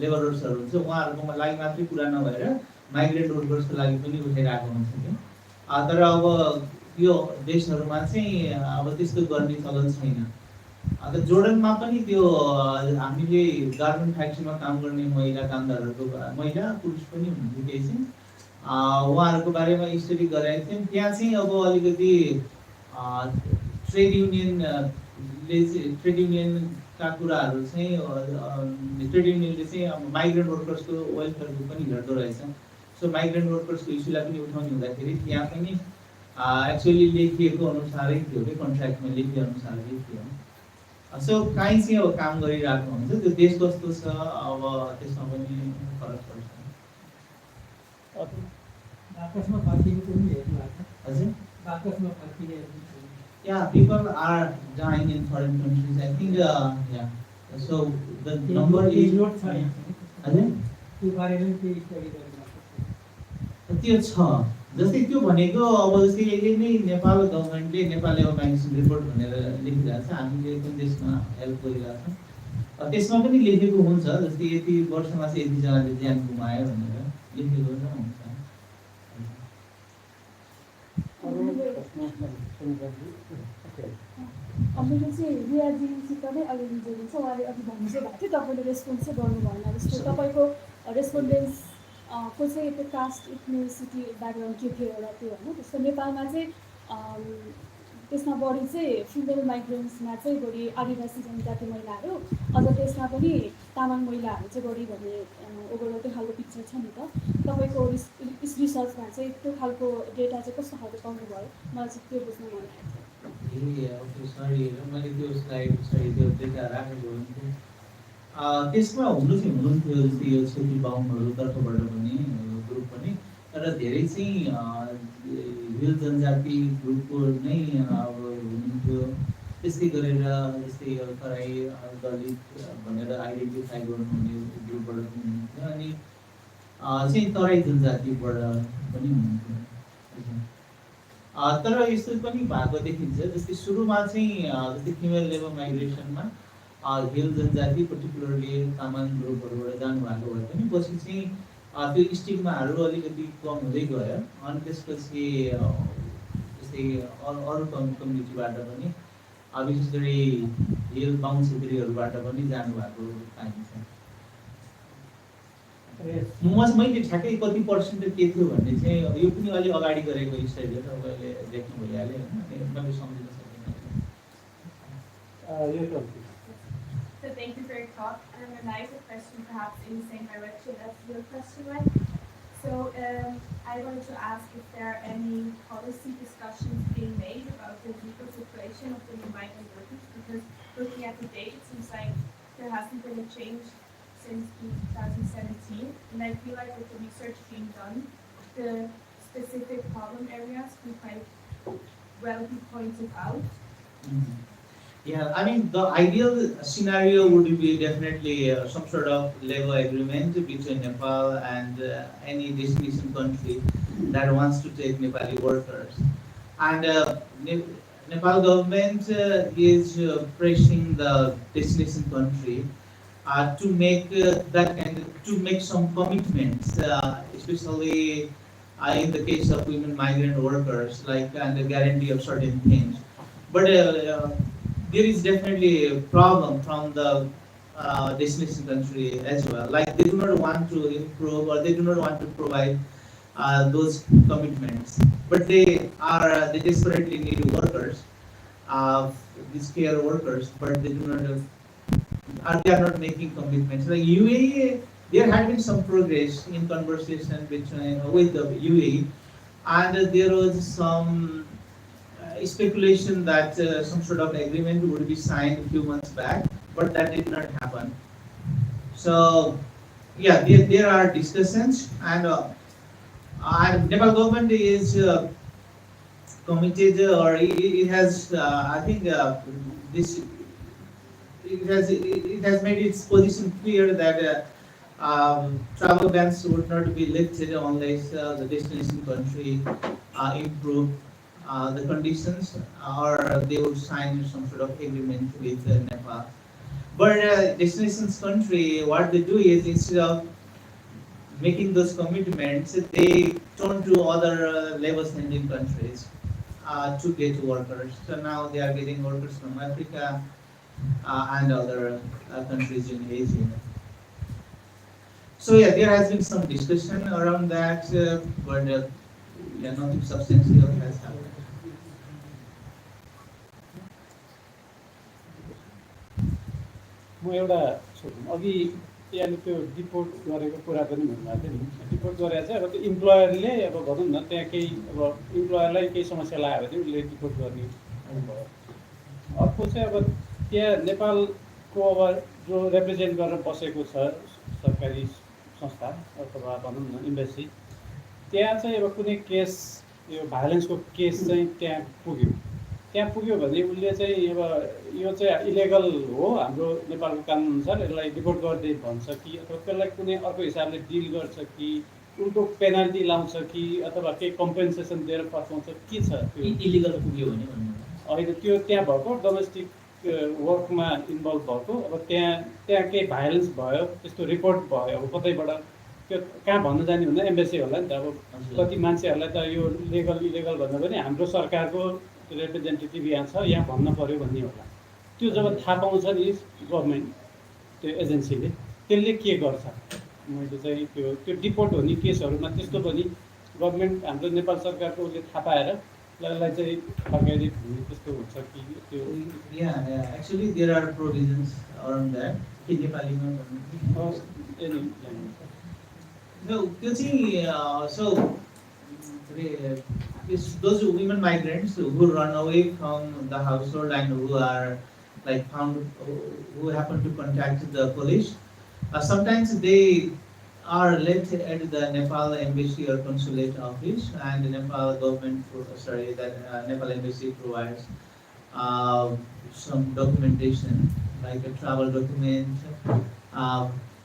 लेबरर्सहरू हुन्छ उहाँहरूको लागि मात्रै कुरा नभएर माइग्रेन्ट वर्कर्सको लागि पनि उठाइरहेको हुन्छ क्या। तर अब यो देशहरूमा चाहिँ अब त्यस्तो गर्ने चलन छैन। अन्त जोर्डनमा पनि त्यो हामीले गार्मेन्ट फ्याक्ट्रीमा काम गर्ने महिला कामदारहरूको महिला पुरुष पनि हुनुहुन्थ्यो केही चाहिँ उहाँहरूको बारेमा स्टडी गराएको थियौँ। त्यहाँ चाहिँ अब अलिकति ट्रेड युनियनका कुराहरू चाहिँ ट्रेड युनियनले चाहिँ अब माइग्रेन्ट वर्कर्सको वेलफेयरको पनि हेर्दो रहेछ। सो माइग्रेन्ट वर्कर्सको इस्युलाई पनि उठाउने हुँदाखेरि त्यहाँ पनि एक्चुअली लेखिएको अनुसारै थियो कि कन्ट्र्याक्टमा लेखिए अनुसारै थियो। सो काहीँ चाहिँ अब काम गरिरहेको हुन्छ त्यो देश कस्तो छ अब त्यसमा पनि फरक पर्छ। बाकसमा फर्किनु पनि हेर्नु भएको छ? हजुर बाकसमा फर्किने Yeah, people are dying in foreign countries. I think, yeah. So the number is not high. होइन त्यो बारेमा पनि केही स्टडी गर्नु त्यो छ जस्तै त्यो भनेको अब जस्तै यही नै नेपाल गभर्मेन्टले नेपाल माइग्रेसन रिपोर्ट भनेर लेखिरहेको छ हामीले कुन देशमा हेल्प गरिरहेको छौँ त्यसमा पनि लेखेको हुन्छ जस्तै यति वर्षमा चाहिँ यतिजनाले ज्यान गुमायो भनेर लेखेको नै हुन्छ मेरो चाहिँ रियाजीसित नै अलिअलि जोडिन्छ उहाँले अघि भन्नु चाहिँ भएको थियो तपाईँले रेस्पोन्स चाहिँ गर्नु भएन जस्तो तपाईँको रेस्पोन्डेन्स को चाहिँ त्यो कास्ट इथनिसिटी ब्याकग्राउन्ड के थियो एउटा त्यो होइन त्यस्तो नेपालमा चाहिँ त्यसमा बढी चाहिँ फिमेल माइग्रेन्ट्समा चाहिँ बढी आदिवासी जनजाति महिलाहरू अझ त्यसमा पनि तामाङ महिलाहरू चाहिँ बढी भन्ने ओभरअल त्यो खालको पिक्चर छ नि त तपाईँको रिसर्चमा चाहिँ त्यो खालको डेटा चाहिँ कस्तो खालको पाउनुभयो मलाई चाहिँ त्यो बुझ्न मन लागेको ए ओके सरी मैले त्यो स्लाइड त्यो डेटा राखेको हुन्थ्यो त्यसमा हुनुहुन्थ्यो जस्तै यो छेत्री बाहुनहरू तर्फबाट पनि ग्रुप पनि तर धेरै चाहिँ हिल जनजाति ग्रुपको नै अब हुनुहुन्थ्यो त्यस्तै गरेर जस्तै तराई दलित भनेर आइडेन्टिफाई गर्नुहुने ग्रुपबाट पनि हुनुहुन्थ्यो अनि चाहिँ तराई जनजातिबाट पनि हुनुहुन्थ्यो तर यस्तो पनि भएको देखिन्छ जस्तै सुरुमा चाहिँ जस्तै फिमेल लेबर माइग्रेसनमा हिल जनजाति पर्टिकुलरली तामाङ ग्रुपहरूबाट जानुभएको भए पनि पछि चाहिँ त्यो स्टिग्माहरू अलिकति कम हुँदै गयो अनि त्यसपछि जस्तै अरू कम्युनिटीबाट पनि विशेष गरी हिल बाहुन छेत्रीहरूबाट पनि जानुभएको पाइन्छ मैले ठ्याक्कै कति पर्सेन्ट के थियो भन्ने चाहिँ यो पनि अलि अगाडि गरेको स्टडी हो तपाईँले देख्नु भइहाल्यो होइन मैले सम्झिन सकिनँ So thank you for your talk. And I have a question perhaps in the same direction as your question went. So I wanted to ask if there are any policy discussions being made about the legal situation of the new migrant workers, because looking at the date, it seems like there hasn't been a change since 2017, and I feel like with the research being done, the specific problem areas we quite well be pointed out. Yeah, I mean the ideal scenario would be definitely some sort of labor agreement between Nepal and any destination country that wants to take Nepali workers, and Nepal government is pressing the destination country to make to make some commitments, especially in the case of women migrant workers, like and the guarantee of certain things. But there is definitely a problem from the destination country as well. Like they do not want to improve or they do not want to provide those commitments, but they desperately need workers, these care workers, but they do not. They are not making commitments. Like UAE, there had been some progress in conversation with the UAE, and there was some speculation that some sort of agreement would be signed a few months back, but that did not happen. So, yeah, there are discussions, and Nepal government is committed, or it has, I think, this. It has made its position clear that travel bans would not be lifted unless the destination country improve the conditions, or they would sign some sort of agreement with Nepal. But destination country, what they do is instead of making those commitments, they turn to other labor sending countries to get workers. So now they are getting workers from Africa. And other countries in Asia. So yeah, there has been some discussion around that, but yeah, nothing substantial has happened. म एउटा अघि यहाँ त्यो deport गरेको कुरा पनि भन्नुभएको थियो नि डिपोर्ट गरेर चाहिँ अब त्यो इम्प्लोयरले अब भनौँ न त्यहाँ केही अब इम्प्लोयरलाई केही समस्या लाग्यो भने उसले डिपोर्ट गर्ने भयो अर्को चाहिँ अब त्यहाँ नेपालको अब जो रिप्रेजेन्ट गरेर बसेको छ सरकारी संस्था अथवा भनौँ न इम्बेसी त्यहाँ चाहिँ अब कुनै केस यो भाइलेन्सको केस चाहिँ त्यहाँ पुग्यो त्यहाँ पुग्यो भने उसले चाहिँ अब यो चाहिँ इलिगल हो हाम्रो नेपालको कानुनअनुसार यसलाई रिपोर्ट गरिदिए भन्छ कि अथवा त्यसलाई कुनै अर्को हिसाबले डिल गर्छ कि उल्टो पेनाल्टी लाउँछ कि अथवा केही कम्पेन्सेसन दिएर फर्काउँछ के छ त्यो इलिगल पुग्यो भने भन्नु होइन त्यो त्यहाँ भएको डोमेस्टिक वर्कमा इन्भल्भ भएको अब त्यहाँ केही भाइलेन्स भयो त्यस्तो रिपोर्ट भयो अब कतैबाट त्यो कहाँ भन्न जाने भन्दा एम्बेसी होला नि त अब कति मान्छेहरूलाई त यो लिगल इलिगल भन्दा पनि हाम्रो सरकारको रिप्रेजेन्टेटिभ यहाँ छ यहाँ भन्न पऱ्यो भन्ने होला त्यो जब थाहा पाउँछ नि गभर्मेन्ट त्यो एजेन्सीले त्यसले के गर्छ मैले चाहिँ त्यो डिपोर्ट हुने केसहरूमा त्यस्तो पनि गभर्मेन्ट हाम्रो नेपाल सरकारको उसले थाहा पाएर यसलाई चाहिँ फर्काइदिए भन्ने त्यस्तो हुन्छ कि त्यो actually there are provisions around that के नेपालीमा भन्नु एनी त्यो चाहिँ so those women migrants who run away from the household and who are like found who happen to contact the police, sometimes they are left at the Nepal embassy or consulate office, and the Nepal government Nepal embassy provides some documentation like a travel document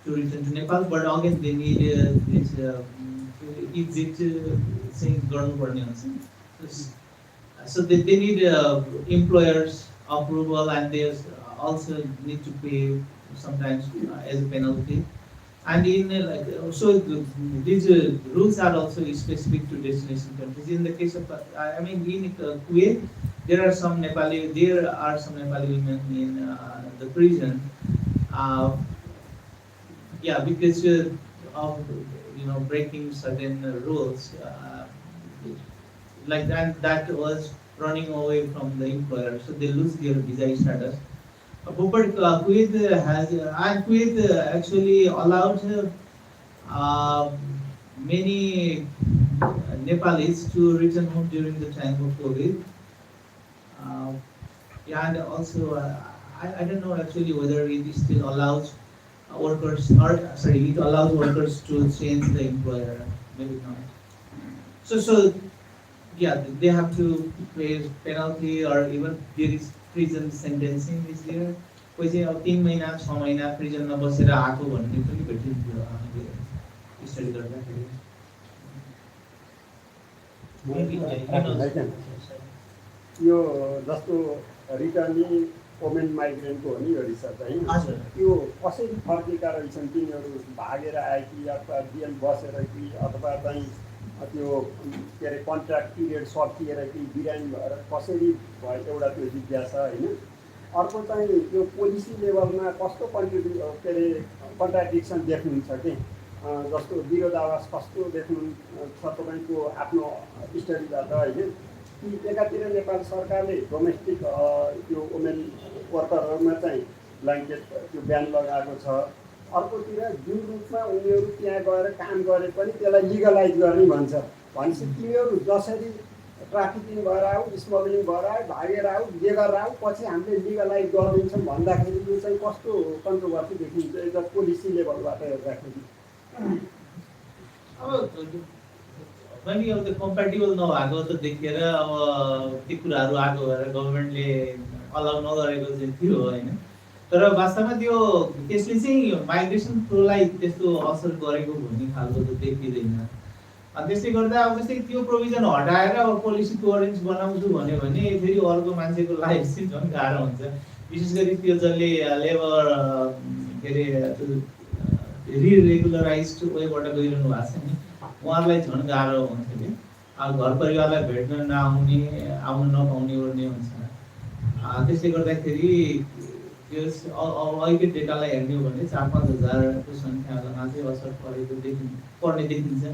to return to Nepal, but again they need this exit thing गर्नुपर्ने हुन्छ. So they need employers approval, and they also need to pay sometimes as a penalty. And in these rules are also specific to destination countries. In the case of in Kuwait, there are some Nepali women in the prison. Because of breaking certain rules, like that was running away from the employer, so they lose their visa status. But Kuwait actually allowed many Nepalis to return home during the time of COVID. And also I don't know actually whether it still allows workers, it allows workers to change the employer, maybe not. So they have to pay penalty, or even there is prison sentencing is there. कोही चाहिँ अब 3 महिना 6 महिना प्रिजनमा बसेर आएको भन्ने पनि भेटिन्थ्यो हामीले स्टडी गर्दाखेरि. यो जस्तो रिटर्निङ वुमेन माइग्रेन्टको हो नि यो रिसर्च होइन, त्यो कसरी फर्केका रहेछन् तिनीहरू भागेर आए कि अथवा जेल बसेर कि अथवा चाहिँ त्यो के अरे कन्ट्र्याक्ट पिरियड सकिएर कि बिरामी भएर कसरी भयो एउटा त्यो जिज्ञासा होइन. अर्को चाहिँ यो पोलिसी लेभलमा कस्तो के अरे कन्ट्राडिक्सन देख्नुहुन्छ कि जस्तो विरोधाभास कस्तो देख्नुहुन्छ तपाईँको आफ्नो स्टडीबाट होइन कि एकातिर नेपाल सरकारले डोमेस्टिक त्यो वुमेन वर्करहरूमा चाहिँ ब्ल्याङ्केट त्यो ब्यान लगाएको छ, अर्कोतिर जुन रूपमा उनीहरू त्यहाँ गएर काम गरे पनि त्यसलाई लिगलाइज गर्ने भन्छ. भनेपछि तिनीहरू जसरी ट्राफिकिङ भएर आऊ, स्मगलिङ भएर आऊ, भागेर आऊ, जे गरेर आऊ, पछि हामीले लिगलाइज गरिदिन्छौँ भन्दाखेरि यो चाहिँ कस्तो कन्ट्रोभर्सी देखिन्छ एउटा पोलिसी लेभलबाट हेर्दाखेरि. मैले अब त्यो कम्प्याटिबल नभएको त देखेर अब त्यो कुराहरू आएको भएर गभर्मेन्टले अलाउ नगरेको चाहिँ थियो होइन. तर वास्तवमा त्यो त्यसले चाहिँ माइग्रेसन फ्लोलाई त्यस्तो असर गरेको भन्ने खालको त देखिँदैन. त्यसले गर्दा अब जस्तै त्यो प्रोभिजन हटाएर अब पोलिसी कोअरेन्स बनाउँछु भन्यो भने फेरि अर्को मान्छेको लाइफ चाहिँ झन् गाह्रो हुन्छ. विशेष गरी त्यो जसले लेबर के अरे रिरेगुलराइज वेबाट गइरहनु भएको छ नि, उहाँहरूलाई झन् गाह्रो हुन्छ कि अब घर परिवारलाई भेट्न नआउने, आउन नपाउने ओर्ने हुन्छ. त्यसले गर्दाखेरि त्यो अब अहिलेको डेटालाई हेर्ने हो भने 4-5 हजारको सङ्ख्यामा चाहिँ असर पर्ने देखिन्छ.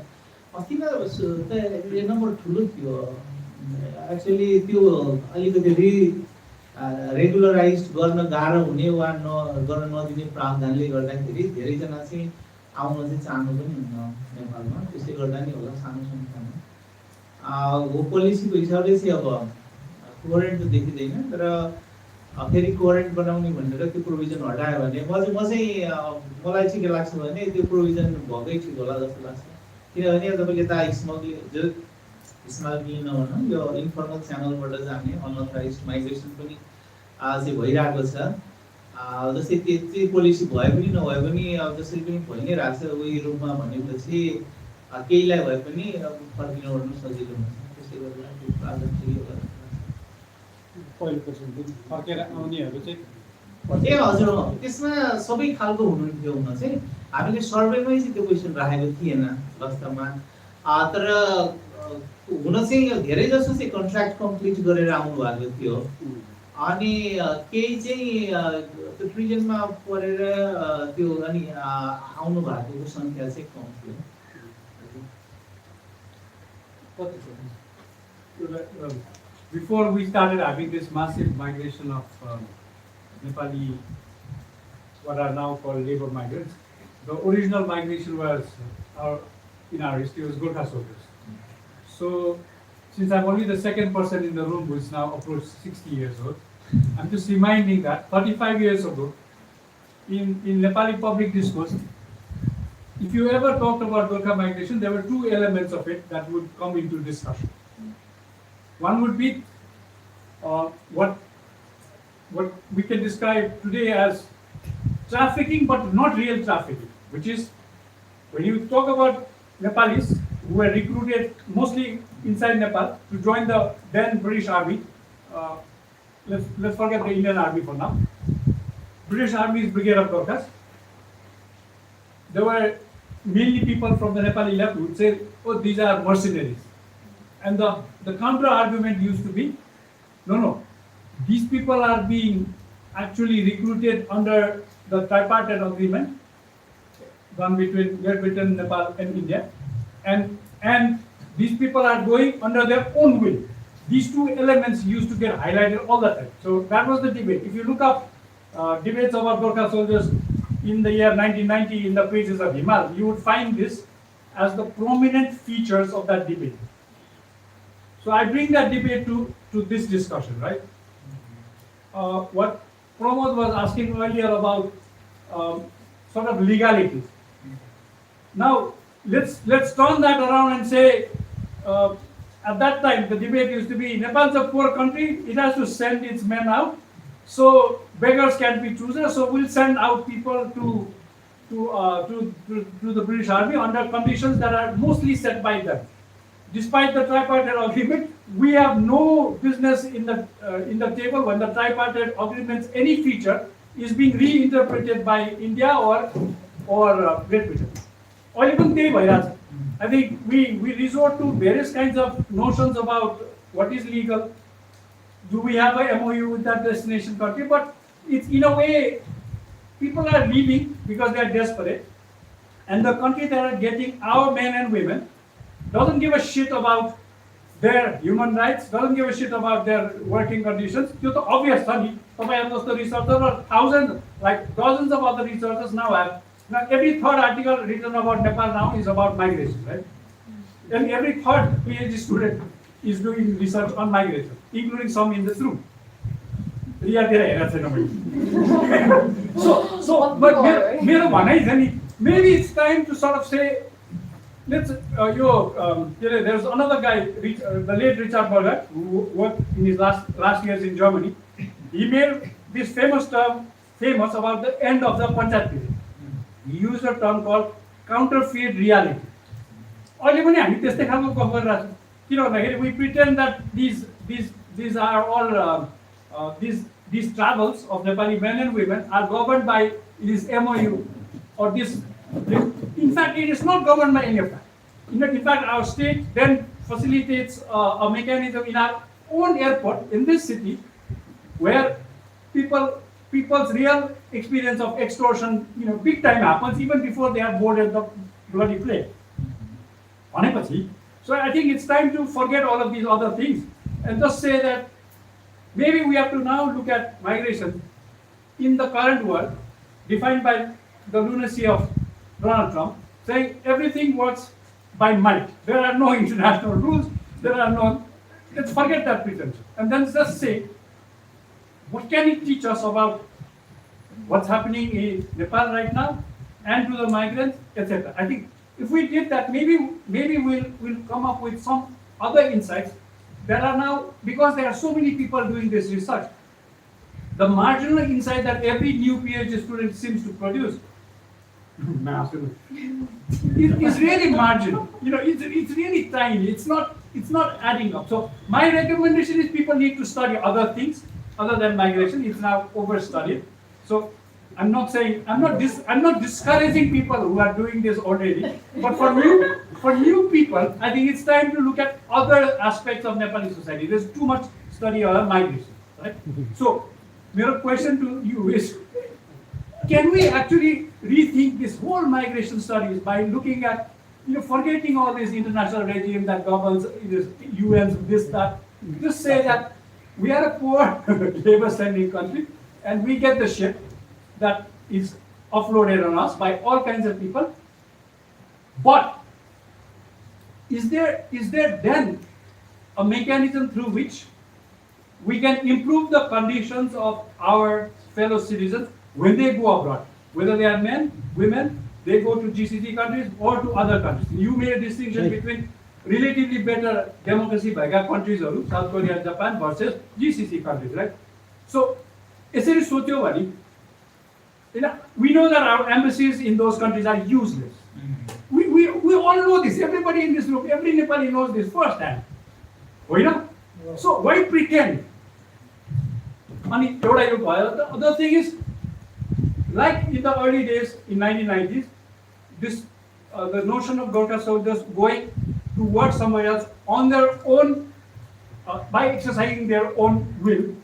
किन त नम्बर ठुलो थियो एक्चुअली. त्यो अलिकति रेगुलराइज गर्न गाह्रो हुने वा गर्न नदिने प्रावधानले गर्दाखेरि धेरैजना चाहिँ आउन चाहिँ चाहनु पनि हुन्न नेपालमा. त्यसले गर्दा नि होला सानो सङ्ख्यामा. हो पोलिसीको हिसाबले चाहिँ अब कोरेन्ट त देखिँदैन, तर फेरि कोरेन्ट बनाउने भनेर त्यो प्रोभिजन हटायो भने मलाई चाहिँ के लाग्छ भने त्यो प्रोभिजन भएकै ठिक होला जस्तो लाग्छ. किनभने तपाईँले त यसमा किन यो इन्फर्मल च्यानलबाट जाने अनअथराइज माइग्रेसन पनि चाहिँ भइरहेको छ। जस्तै त्यति पोलिसी भए पनि नभए पनि अब जसरी पनि भइ नै रहेको छ उही रूपमा भनेपछि केहीलाई भए पनि अब फर्किन ओर्नु सजिलो हुन्छ। त्यसले गर्दा त्यो आज ठिकै होला। पहिलो क्वेसन फर्केर आउनेहरू चाहिँ ए हजुर त्यसमा सबै खालको हुनुहुन्थ्यो हुन चाहिँ हामीले सर्वेमै चाहिँ त्यो क्वेसन राखेको थिएन वास्तवमा। तर हुन चाहिँ धेरै जसो चाहिँ कन्ट्र्याक्ट कम्प्लिट गरेर आउनु भएको थियो अनि केही चाहिँ त्यो प्रिजनमा परेर त्यो अनि आउनु भएको सङ्ख्या चाहिँ कम थियो। Before we started having this massive migration of Nepali, what are now called labor migrants, the original migration was, in our history, was Gorkha soldiers. So, since I'm only the second person in the room who is now approached 60 years old, I'm just reminding that 35 years ago, in Nepali public discourse, if you ever talked about Gorkha migration, there were two elements of it that would come into discussion. One would be what we can describe today as trafficking, but not real trafficking, which is when you talk about Nepalis who were recruited mostly inside Nepal to join the then British Army. Let's forget the Indian Army for now. British Army's Brigade of Gorkhas. There were mainly people from the Nepali left who would say, "Oh, these are mercenaries," and the counter argument used to be, no, these people are being actually recruited under the tripartite agreement done between Great Britain, Nepal, and India, and these people are going under their own will. These two elements used to get highlighted all the time. So that was the debate. If you look up debates about Gorkha soldiers in the year 1990 in the pages of Himal, you would find this as the prominent features of that debate. So I bring that debate to this discussion, right? What Pramod was asking earlier about sort of legalities. Now let's turn that around and say, at that time the debate used to be, Nepal's a poor country, it has to send its men out, so beggars can't be choosers, so we'll send out people to the British Army under conditions that are mostly set by them. Despite the tripartite agreement, we have no business in the table when the tripartite agreement's any feature is being reinterpreted by India or Great Britain. Or even I think we resort to various kinds of notions about what is legal. Do we have a MOU with that destination country? But it's in a way, people are leaving because they are desperate, and the country that are getting our men and women doesn't give a shit about their human rights, doesn't give a shit about their working conditions. It's obvious, researchers, thousands, like dozens of other researchers now have. Now every third article written about Nepal now is about migration, right? And every third PhD student is doing research on migration, including some in this room. Maybe it's time to sort of say, let's, there's another guy, the late Richard Berger, who worked in his last years in Germany. He made this famous term famous about the end of the Panchayat period. He used a term called counterfeit reality. We pretend that these are all these travels of Nepali men and women are governed by this MOU or this. In fact, it is not governed by any of that. In fact, our state then facilitates a mechanism in our own airport in this city where people's real experience of extortion, big time happens even before they are boarded the bloody plane. So I think it's time to forget all of these other things and just say that maybe we have to now look at migration in the current world, defined by the lunacy of Donald Trump, saying everything works by might. There are no international rules, let's forget that pretension. And then just say, what can it teach us about what's happening in Nepal right now and to the migrants, etc. I think if we did that, maybe we'll come up with some other insights that are now, because there are so many people doing this research, the marginal insight that every new PhD student seems to produce is really marginal. It's really tiny. It's not adding up. So my recommendation is people need to study other things other than migration. It's now overstudied. So I'm not discouraging people who are doing this already. But for new people, I think it's time to look at other aspects of Nepali society. There's too much study on migration, right? So my question to you is, can we actually rethink this whole migration studies by looking at, forgetting all this international regime that governs this UN's, this, that, just say that we are a poor labor-sending country and we get the ship that is offloaded on us by all kinds of people. But is there then a mechanism through which we can improve the conditions of our fellow citizens when they go abroad, whether they are men, women, they go to GCC countries or to other countries? You made a distinction between relatively better democracy bhayeka countries, South Korea, Japan versus GCC countries, right? So, यसरी सोच्यो भने, we know that our embassies in those countries are useless. We all know this. Everybody in this room, every Nepali knows this firsthand. So why pretend? The other thing is, like in the early days in 1990s, the notion of Gorkha soldiers going to work somewhere else on their own, by exercising their own will.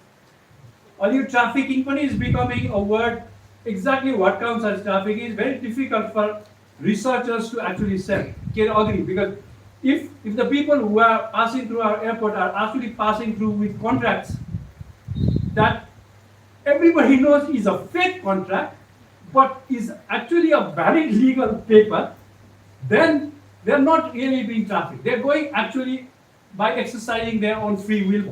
Trafficking is becoming a word. Exactly what counts as trafficking is very difficult for researchers to actually say. Can agree, because if the people who are passing through our airport are actually passing through with contracts that everybody knows is a fake contract, but is actually a valid legal paper, then they're not really being trafficked. They're going actually by exercising their own free will,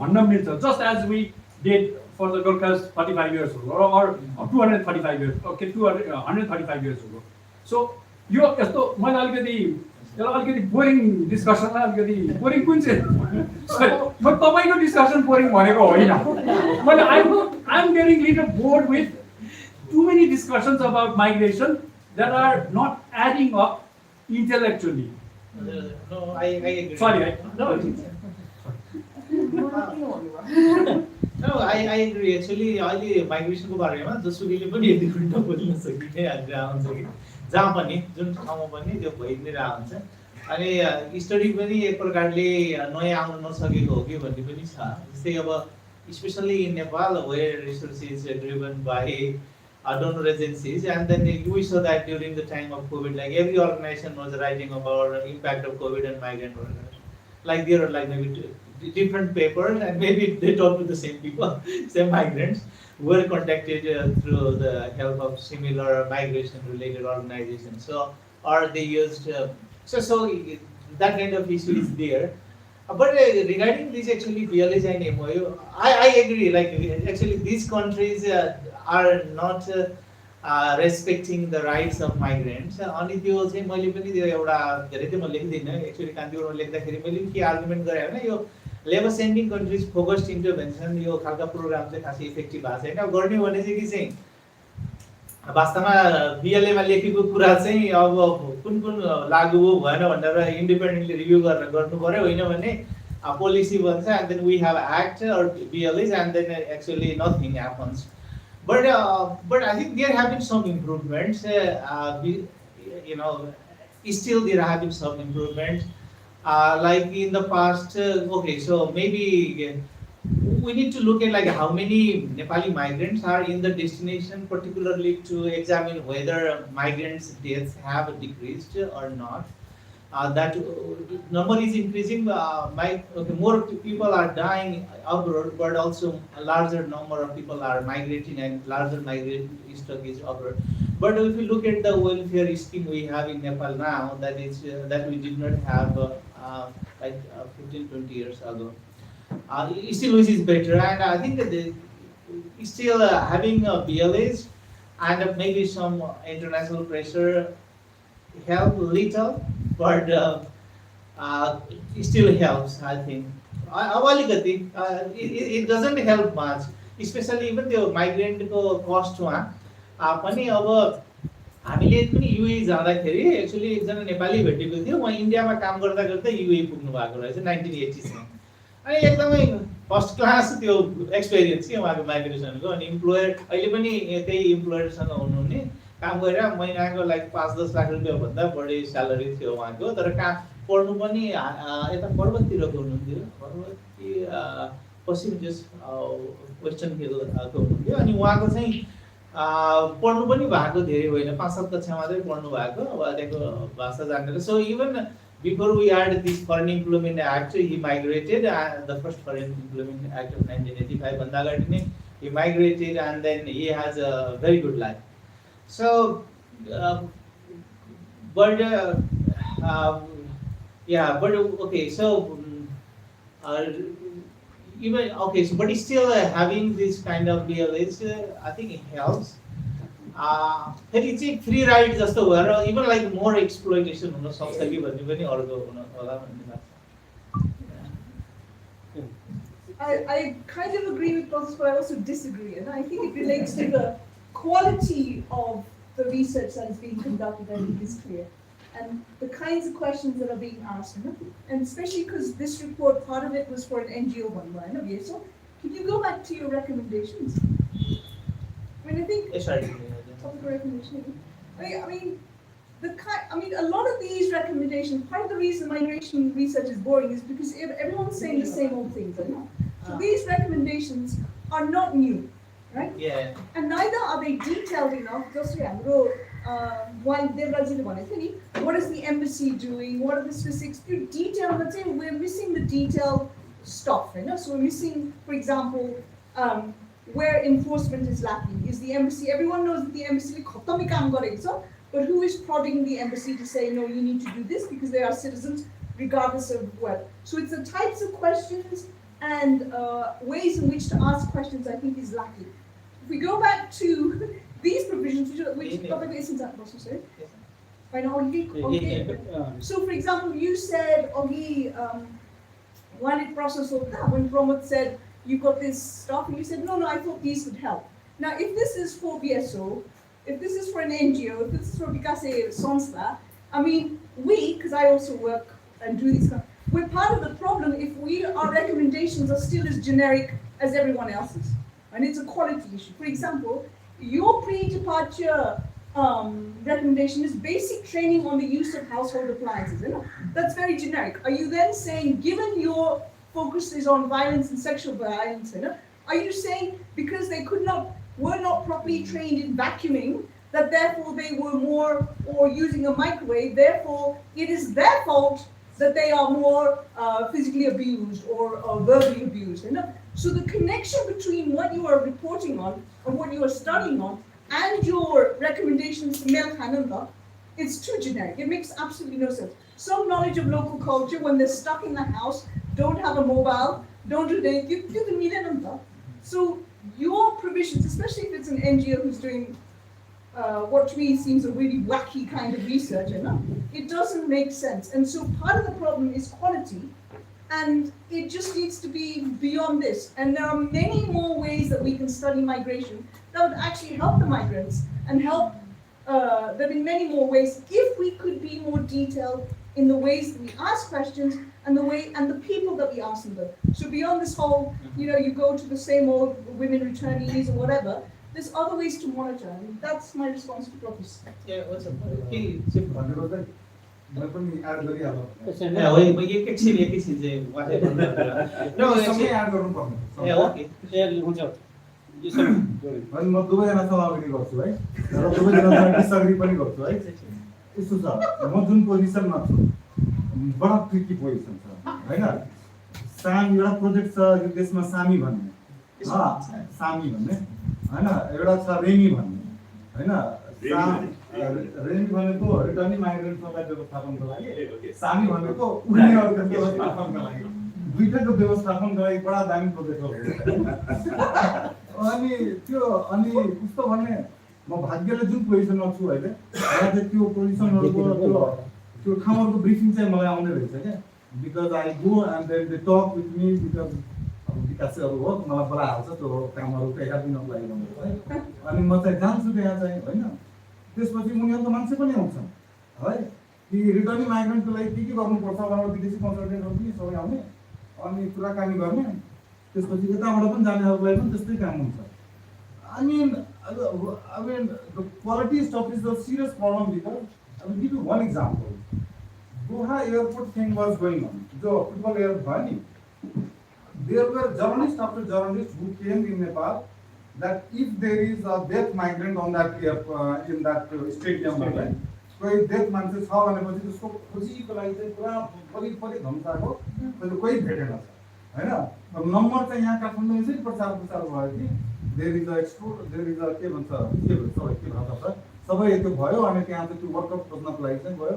just as we did for the Gorkhas 35 years ago, or 235 years, okay, 135 years ago. So, boring discussion, boring discussion boring. I'm getting a little bored with too many discussions about migration that are not adding up intellectually. No, I agree. Sorry, No, I agree. Actually, अहिले माइग्रेसनको बारेमा जसुकैले पनि यति उल्टा बोल्न सकिने हुन्छ कि जहाँ पनि जुन ठाउँमा पनि त्यो भइ नै रहन्छ अनि स्टडी पनि एक प्रकारले नयाँ आउन नसकेको हो कि भन्ने पनि छ। जस्तै अब specially in Nepal where research is driven by donor agencies, and then we saw that during the time of COVID, like every organization was writing about the impact of COVID and migrant workers. Like there are like maybe different papers, and maybe they talk to the same people, same migrants, were contacted through the help of similar migration-related organizations. So, or they used so that kind of issue is there. But regarding this, actually, BLS and MOU, I agree. Like actually, these countries are not respecting the rights of migrants. अनि त्यो चाहिँ मैले पनि त्यो एउटा धेरै चाहिँ म लेख्दिनँ एक्चुअली कान्तिपुरमा लेख्दाखेरि मैले के आर्गुमेन्ट गरेँ भने यो labour sending countries focused intervention यो खालका प्रोग्राम चाहिँ खासै इफेक्टिभ भएको छैन। गर्ने भने चाहिँ कि चाहिँ वास्तवमा बिएलएमा लेखेको कुरा चाहिँ अब कुन कुन लागू हो भएन भनेर इन्डिपेन्डेन्टली रिभ्यू गरेर गर्नु पर्यो, होइन भने पोलिसी बन्छ and then we have act or BLAs and then actually nothing happens. But I think there have been some improvements. Still there have been some improvements. Like in the past, okay, so maybe we need to look at like how many Nepali migrants are in the destination, particularly to examine whether migrants' deaths have decreased or not. That number is increasing. More people are dying abroad, but also a larger number of people are migrating, and larger migrant stock is abroad. But if you look at the welfare scheme we have in Nepal now, that we did not have like 15-20 years ago. Still, which is better, and I think that still having BLAs and maybe some international pressure help little, but still helps, I think. It doesn't help much, especially even the migrant cost पनि अब हामीले पनि युए जाँदाखेरि actually एकजना नेपाली भेटेको थियो, उहाँ इन्डियामा काम गर्दा गर्दै युए पुग्नु भएको रहेछ 1980 मा। अनि एकदमै फर्स्ट क्लास त्यो एक्सपिरियन्स के उहाँको माइग्रेसनको। अनि इम्प्लोयर अहिले पनि त्यही इम्प्लोयरसँग हुनुहुने, काम गरेर महिनाको लाइक 5-10 लाख रुपियाँ भन्दा बढी स्यालेरी थियो उहाँको। तर काम पढ्नु पनि यता पर्वततिरको हुनुहुन्थ्यो, पर्वत कि पश्चिम देश वेस्टर्नतिर हुनुहुन्थ्यो। अनि उहाँको चाहिँ पढ्नु पनि भएको धेरै होइन, 5-7 कक्षा मात्रै पढ्नु भएको, अब त्यहाँको भाषा जानेर। So even before we had this Foreign Employment Act, he migrated, the first Foreign Employment Act of 1985 भन्दा अगाडि नै he migrated, and then he has a very good life. So but yeah, but okay, so even okay, so but still having this kind of BLS, I think it helps. फेरि चाहिँ free ride जस्तो भएर even like more exploitation हुन सक्छ कि भन्ने पनि अर्को हुन होला भन्ने लाग्छ। I kind of agree with Francis, but I also disagree, and I think it relates to the quality of the research that is being conducted. I think is clear, and the kinds of questions that are being asked, and especially because this report, part of it was for an NGO one, right? So, can you go back to your recommendations? I mean, I think topical recommendation. I mean, a lot of these recommendations. Part of the reason migration research is boring is because everyone's saying the same old things. I know. So these recommendations are not new, right? Yeah. And neither are they detailed enough. Just what is the embassy doing? What are the specifics? Detail. Let's say we're missing the detailed stuff. So we're missing, for example. Where enforcement is lacking is the embassy. Everyone knows that the embassy but who is prodding the embassy to say, no, you need to do this because they are citizens regardless of what. So it's the types of questions and ways in which to ask questions I think is lacking. If we go back to these provisions, which topic isn't that also said? I know. So for example, you said, when it processed all that, when Pramod said, you got this stuff, and you said, no, I thought these would help. Now, if this is for BSO, if this is for an NGO, if this is for Bikase Sonsta, I mean, because I also work and do these kind we're part of the problem if our recommendations are still as generic as everyone else's. And it's a quality issue. For example, your pre-departure recommendation is basic training on the use of household appliances. That's very generic. Are you then saying, given your focus is on violence and sexual violence, are you saying because they were not properly trained in vacuuming, that therefore they were more, or using a microwave, therefore it is their fault that they are more physically abused or verbally abused? So the connection between what you are reporting on and what you are studying on and your recommendations to Mel Hananda, it's too generic. It makes absolutely no sense. Some knowledge of local culture when they're stuck in the house, don't have a mobile, don't do anything. So your provisions, especially if it's an NGO who's doing what to me seems a really wacky kind of research, it doesn't make sense. And so part of the problem is quality, and it just needs to be beyond this. And there are many more ways that we can study migration that would actually help the migrants and help them in many more ways if we could be more detailed in the ways that we ask questions and the people that we ask them. So beyond this whole, you go to the same old women returnees or whatever, there's other ways to monitor. And that's my response to Professor. Yeah, what's up? म दुवैजना समावेशी गर्छु है र दुवैजना disagree पनि गर्छु है। यस्तो छ, म जुन पोजिसनमा छु बडा ट्रिकी पोजिसन छ हैन। सामी एउटा प्रोजेक्ट छ यो देशमा सामी भन्ने सामी भन्ने हैन, एउटा छ रेमी भन्ने हैन। रेमी भनेको रिटर्निङ माइग्रेन्ट सबै व्यवस्थापनको लागि, सामी भनेको उनीहरुको व्यवस्थापनको लागि, दुईटाको व्यवस्थापनको लागि बडा दामी प्रोजेक्ट हो। अनि कस्तो भने म भाग्यले जुन पोजिसनमा छु अहिले, त्यो पोजिसनहरुको त्यो ठाउँहरूको ब्रिफिङ चाहिँ मलाई आउने रहेछ क्या, because I go and then they talk with me, because अब विकासहरू हो मलाई बोलाइहाल्छ त्यो कामहरू हेर्दिनको लागि भनेर है, अनि म चाहिँ जान्छु त्यहाँ चाहिँ होइन। त्यसपछि उनीहरूको मान्छे पनि आउँछन् है, कि रिटर्निङ माइग्रेन्टको लागि के गर्नुपर्छ भनेर विदेशी कन्सल्टेन्टहरू पनि सबै आउने अनि कुराकानी गर्ने, त्यसपछि यताबाट पनि जानेहरूलाई पनि त्यस्तै काम हुन्छ। I mean, the quality stuff is a serious problem because I will give you one example. Doha airport thing was going on. The football airport, there were journalists after journalists who came in Nepal that if there is a death migrant on that in that stadium, कोही death मान्छे छ भनेपछि त्यसको खोजीको लागि चाहिँ पुरा परिपरि धम्साको कोही भेटेन हैन। नम्बर चाहिँ यहाँ काठमाडौँमा चाहिँ प्रचार भयो कि there is a के भन्छ सबै त्यो भयो अनि त्यहाँ चाहिँ त्यो वर्कआउट खोज्नको लागि चाहिँ गयो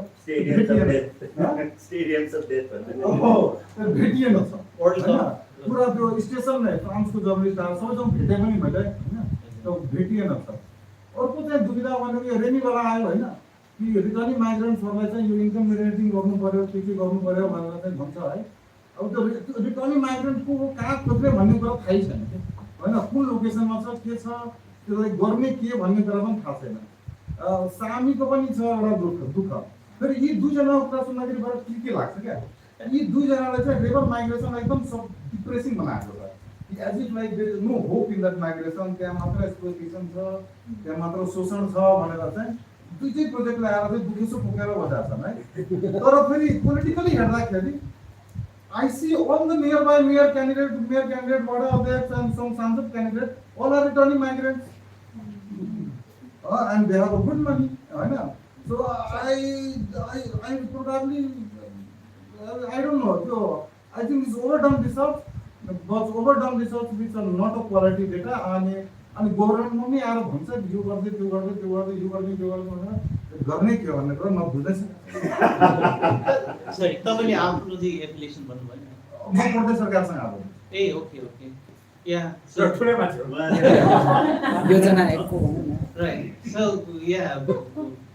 स्टेडियम्स अफ डेथ भेटिएन छ पुरा त्यो स्टेसन नै फ्रान्सको जर्नलिस्ट आएर सबैसँग भेटे पनि मैले होइन, त्यो भेटिएन छ। अर्को चाहिँ दुविधा भनेको यो रेनीवाला आयो होइन, कि रिटर्निङ माइग्रेन्ट्सहरूलाई चाहिँ यो इन्कम जेनेरेटिङ गर्नु पर्यो के गर्नु पर्यो भनेर चाहिँ भन्छ है। अब त्यो रिटर्निङ माइग्रेन्टको कहाँ खोज्ने भन्ने कुरा थाहै छैन होइन, कुन लोकेसनमा छ के छ त्यसलाई गर्ने के भन्ने कुरा पनि थाहा छैन। सामीको पनि छ एउटा दुःख फेरि यी दुईजनाको कुरा सुन्दाखेरि बडा के लाग्छ क्या, यी दुईजनाले चाहिँ लेबर माइग्रेसनलाई एकदम डिप्रेसिङ बनाएको छ, as if like there is no hope in that migration, त्यहाँ मात्र एक्सप्लोइटेसन छ, त्यहाँ मात्र शोषण छ भनेर चाहिँ दुईटै प्रोजेक्ट ल्याएर चाहिँ दुखेसो पुगेर बजाएको छन् है। तर फेरि पोलिटिकली हेर्दाखेरि I see all the mayor candidate board अध्यक्ष and some सांसद candidate all are returning migrants, and they have a good money, right? So I probably I don't know. So I think it's overdone research, but overdone research which are not of quality data, and government पनि आएर भन्छ यो गर्दै त्यो गर्दै त्यो गर्दै यो गर्ने त्यो गर्ने भनेर गर्ने के भन्ने कुरा नबुझ्दैछ। सरी तपाईले आफ्नो चाहिँ एप्लिकेसन भन्नुभयो नि, म प्रदेश सरकारसँग आएको ए ओके या सो ठुलै मान्छे योजना एकको भनौँ न, right, so yeah,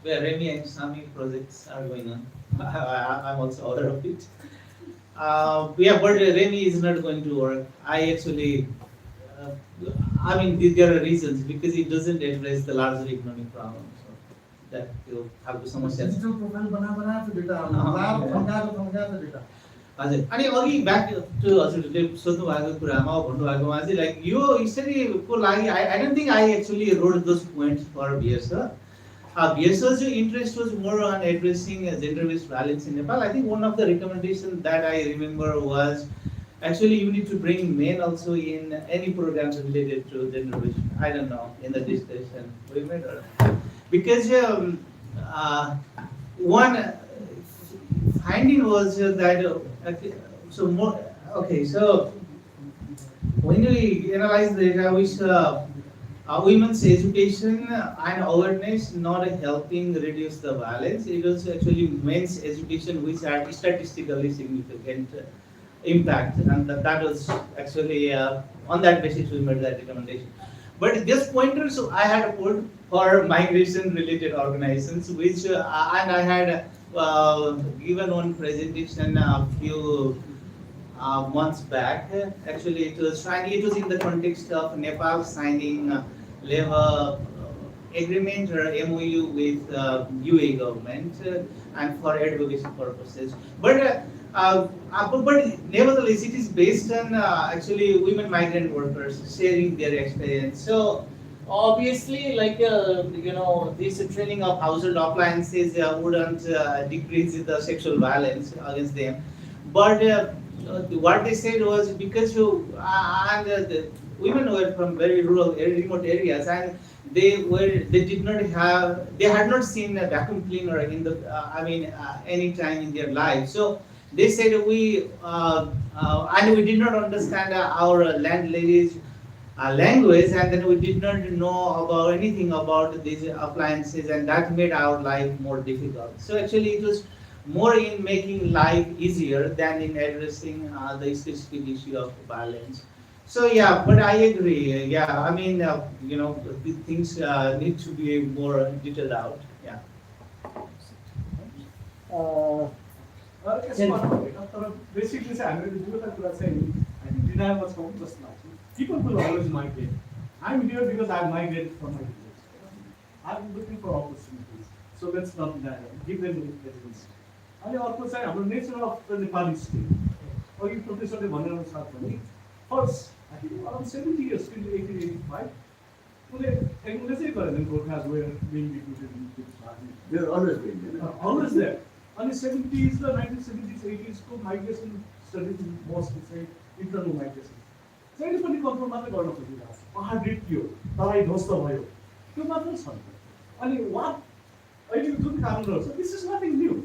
where Remy and Sami projects are going on, I'm also aware of it. Yeah, but Remy is not going to work. I actually I mean there are reasons because it doesn't address the larger economic problems that you have to समस्या digital profile बना चाहिँ data लाभ थम्काएको data हजुर। अनि अघि back to हजुरले सोध्नु भएको कुरामा भन्नु भएकोमा चाहिँ लाइक यो स्टडीको लागि I don't think I actually wrote those points for VS VS's interest was more on addressing gender based violence in Nepal. I think one of the recommendations that I remember was actually you need to bring men also in any programs related to gender based, I don't know, in the discussion women or because one finding was that so more okay, so when we analyze the data we saw women's education and awareness not helping reduce the violence, it was actually men's education which had statistically significant impact, and that was actually on that basis we made that recommendation. But this pointer, so I had put for migration related organizations which and I had given one presentation a few months back. Actually it was in the context of Nepal signing labor agreement or MOU with UA government and for advocacy purposes. But nevertheless, it is based on actually women migrant workers sharing their experience. So obviously, like this training of household appliances wouldn't decrease the sexual violence against them. But what they said was because the women were from very rural, remote areas, and they had not seen a vacuum cleaner in the any time in their life. So they said we did not understand our landlady's language, and then we did not know about anything about these appliances, and that made our life more difficult. So actually it was more in making life easier than in addressing the specific issue of violence. So yeah, but I agree. Yeah, I mean, things need to be more detailed out. Yeah. यसमा होइन तर basically चाहिँ हामीले दुईवटा कुरा चाहिँ हामी डिनाइलमा छौँ जस्तो लाग्छ people will always migrate I'm here because I migrated from my village I'm looking for opportunities so let's not deny them give them the residency अनि अर्को चाहिँ हाम्रो nature of the Nepali state अघि प्रोफेसरले भनेअनुसार पनि first I think around 70 years till 1885 उसले चाहिँ गरेन Gorkhas were being recruited in this party They are always been there. always there अनि 70s र 1970s 80s को माइग्रेसन स्टडिज मोस्ट चाहिँ इन्टरनल माइग्रेसन जहिले पनि कन्ट्रोल मात्रै गर्न खोजिरहेको छ पहाड रिटियो तराई ध्वस्त भयो त्यो मात्र छ अनि वाट अहिले जुन कानुनहरू छ दिस इज नथिङ न्यू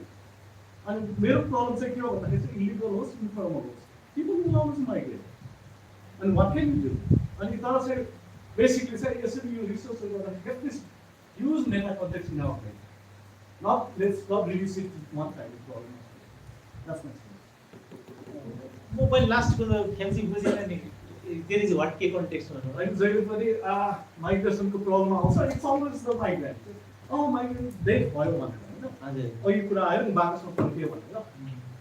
अनि मेरो प्रब्लम चाहिँ के हो भन्दाखेरि चाहिँ इलिगल होस् इन्फर्मल होस् पिपल विल अलवेज माइग्रेट अनि वाट क्यान यु डु अनि तर चाहिँ बेसिकली चाहिँ यसरी यो रिसर्चहरू गर्दा get this use meta context in our not let's not reduce it to one kind of problem. That's my म पनि लास्टको त ख्याल्सी बुझेन नि there is what के कन्टेक्स्ट भन्नु like जहिले पनि माइग्रेसनको प्रब्लम आउँछ it's always the migrant migrant death भयो भनेर हैन अघि कुरा आयो नि बाकसमा फर्कियो भनेर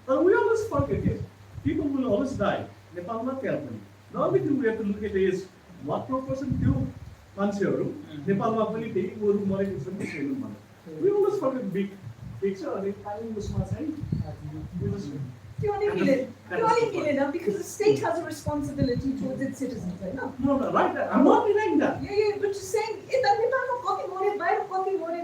तर we always forget it people will always die नेपालमा त्यहाँ पनि the only thing we have to look at is what proportion त्यो मान्छेहरू नेपालमा पनि त्यही गोरु मरेको छन् कि छैनन् भनेर we always forget big picture and time was my saying You only feel it now because the state has a responsibility towards its citizens, right? No, right. I'm not denying that. Yeah, but you're saying if that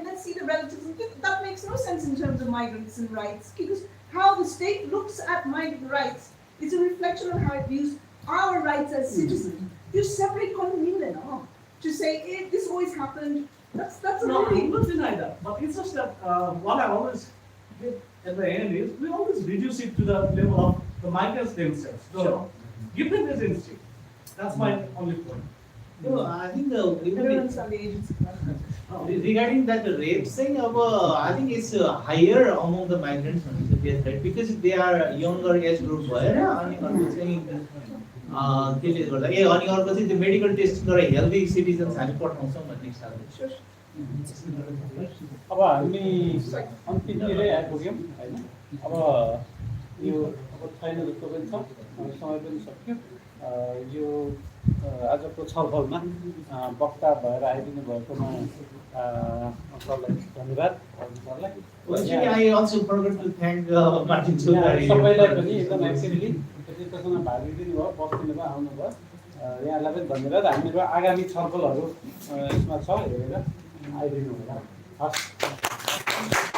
let's see the relatives. That makes no sense in terms of migrants and rights because how the state looks at migrant rights is a reflection on how it views our rights as citizens. You separate condominium, to say if this always happened. That's no, I will not deny that. But it's just that what I always get at the end is we always reduce it to the level of the migrants themselves. So give them agency. That's my only point. No, I think regarding that rape thing, I think it's higher among the migrants right? Because they are younger age group. त्यसले गर्दा अनि अर्को चाहिँ त्यो medical test गरेर healthy citizens हामी पठाउँछौँ भन्ने हिसाबले अब हामी अन्तिमतिरै आइपुग्यौँ होइन अब यो अब छैन जस्तो पनि छ समय पनि सक्यो यो आजको छलफलमा वक्ता भएर आइदिनु भएकोमा सरलाई धन्यवाद I also forgot to thank Martin Chautari. सबैलाई पनि एकदम एक्टिभली त्यसमा भाग लिइदिनु भयो बस्दिनु भयो आउनुभयो यहाँलाई पनि धन्यवाद हामीहरू आगामी छलफलहरू यसमा छ हेरेर आइदिनु होला हस्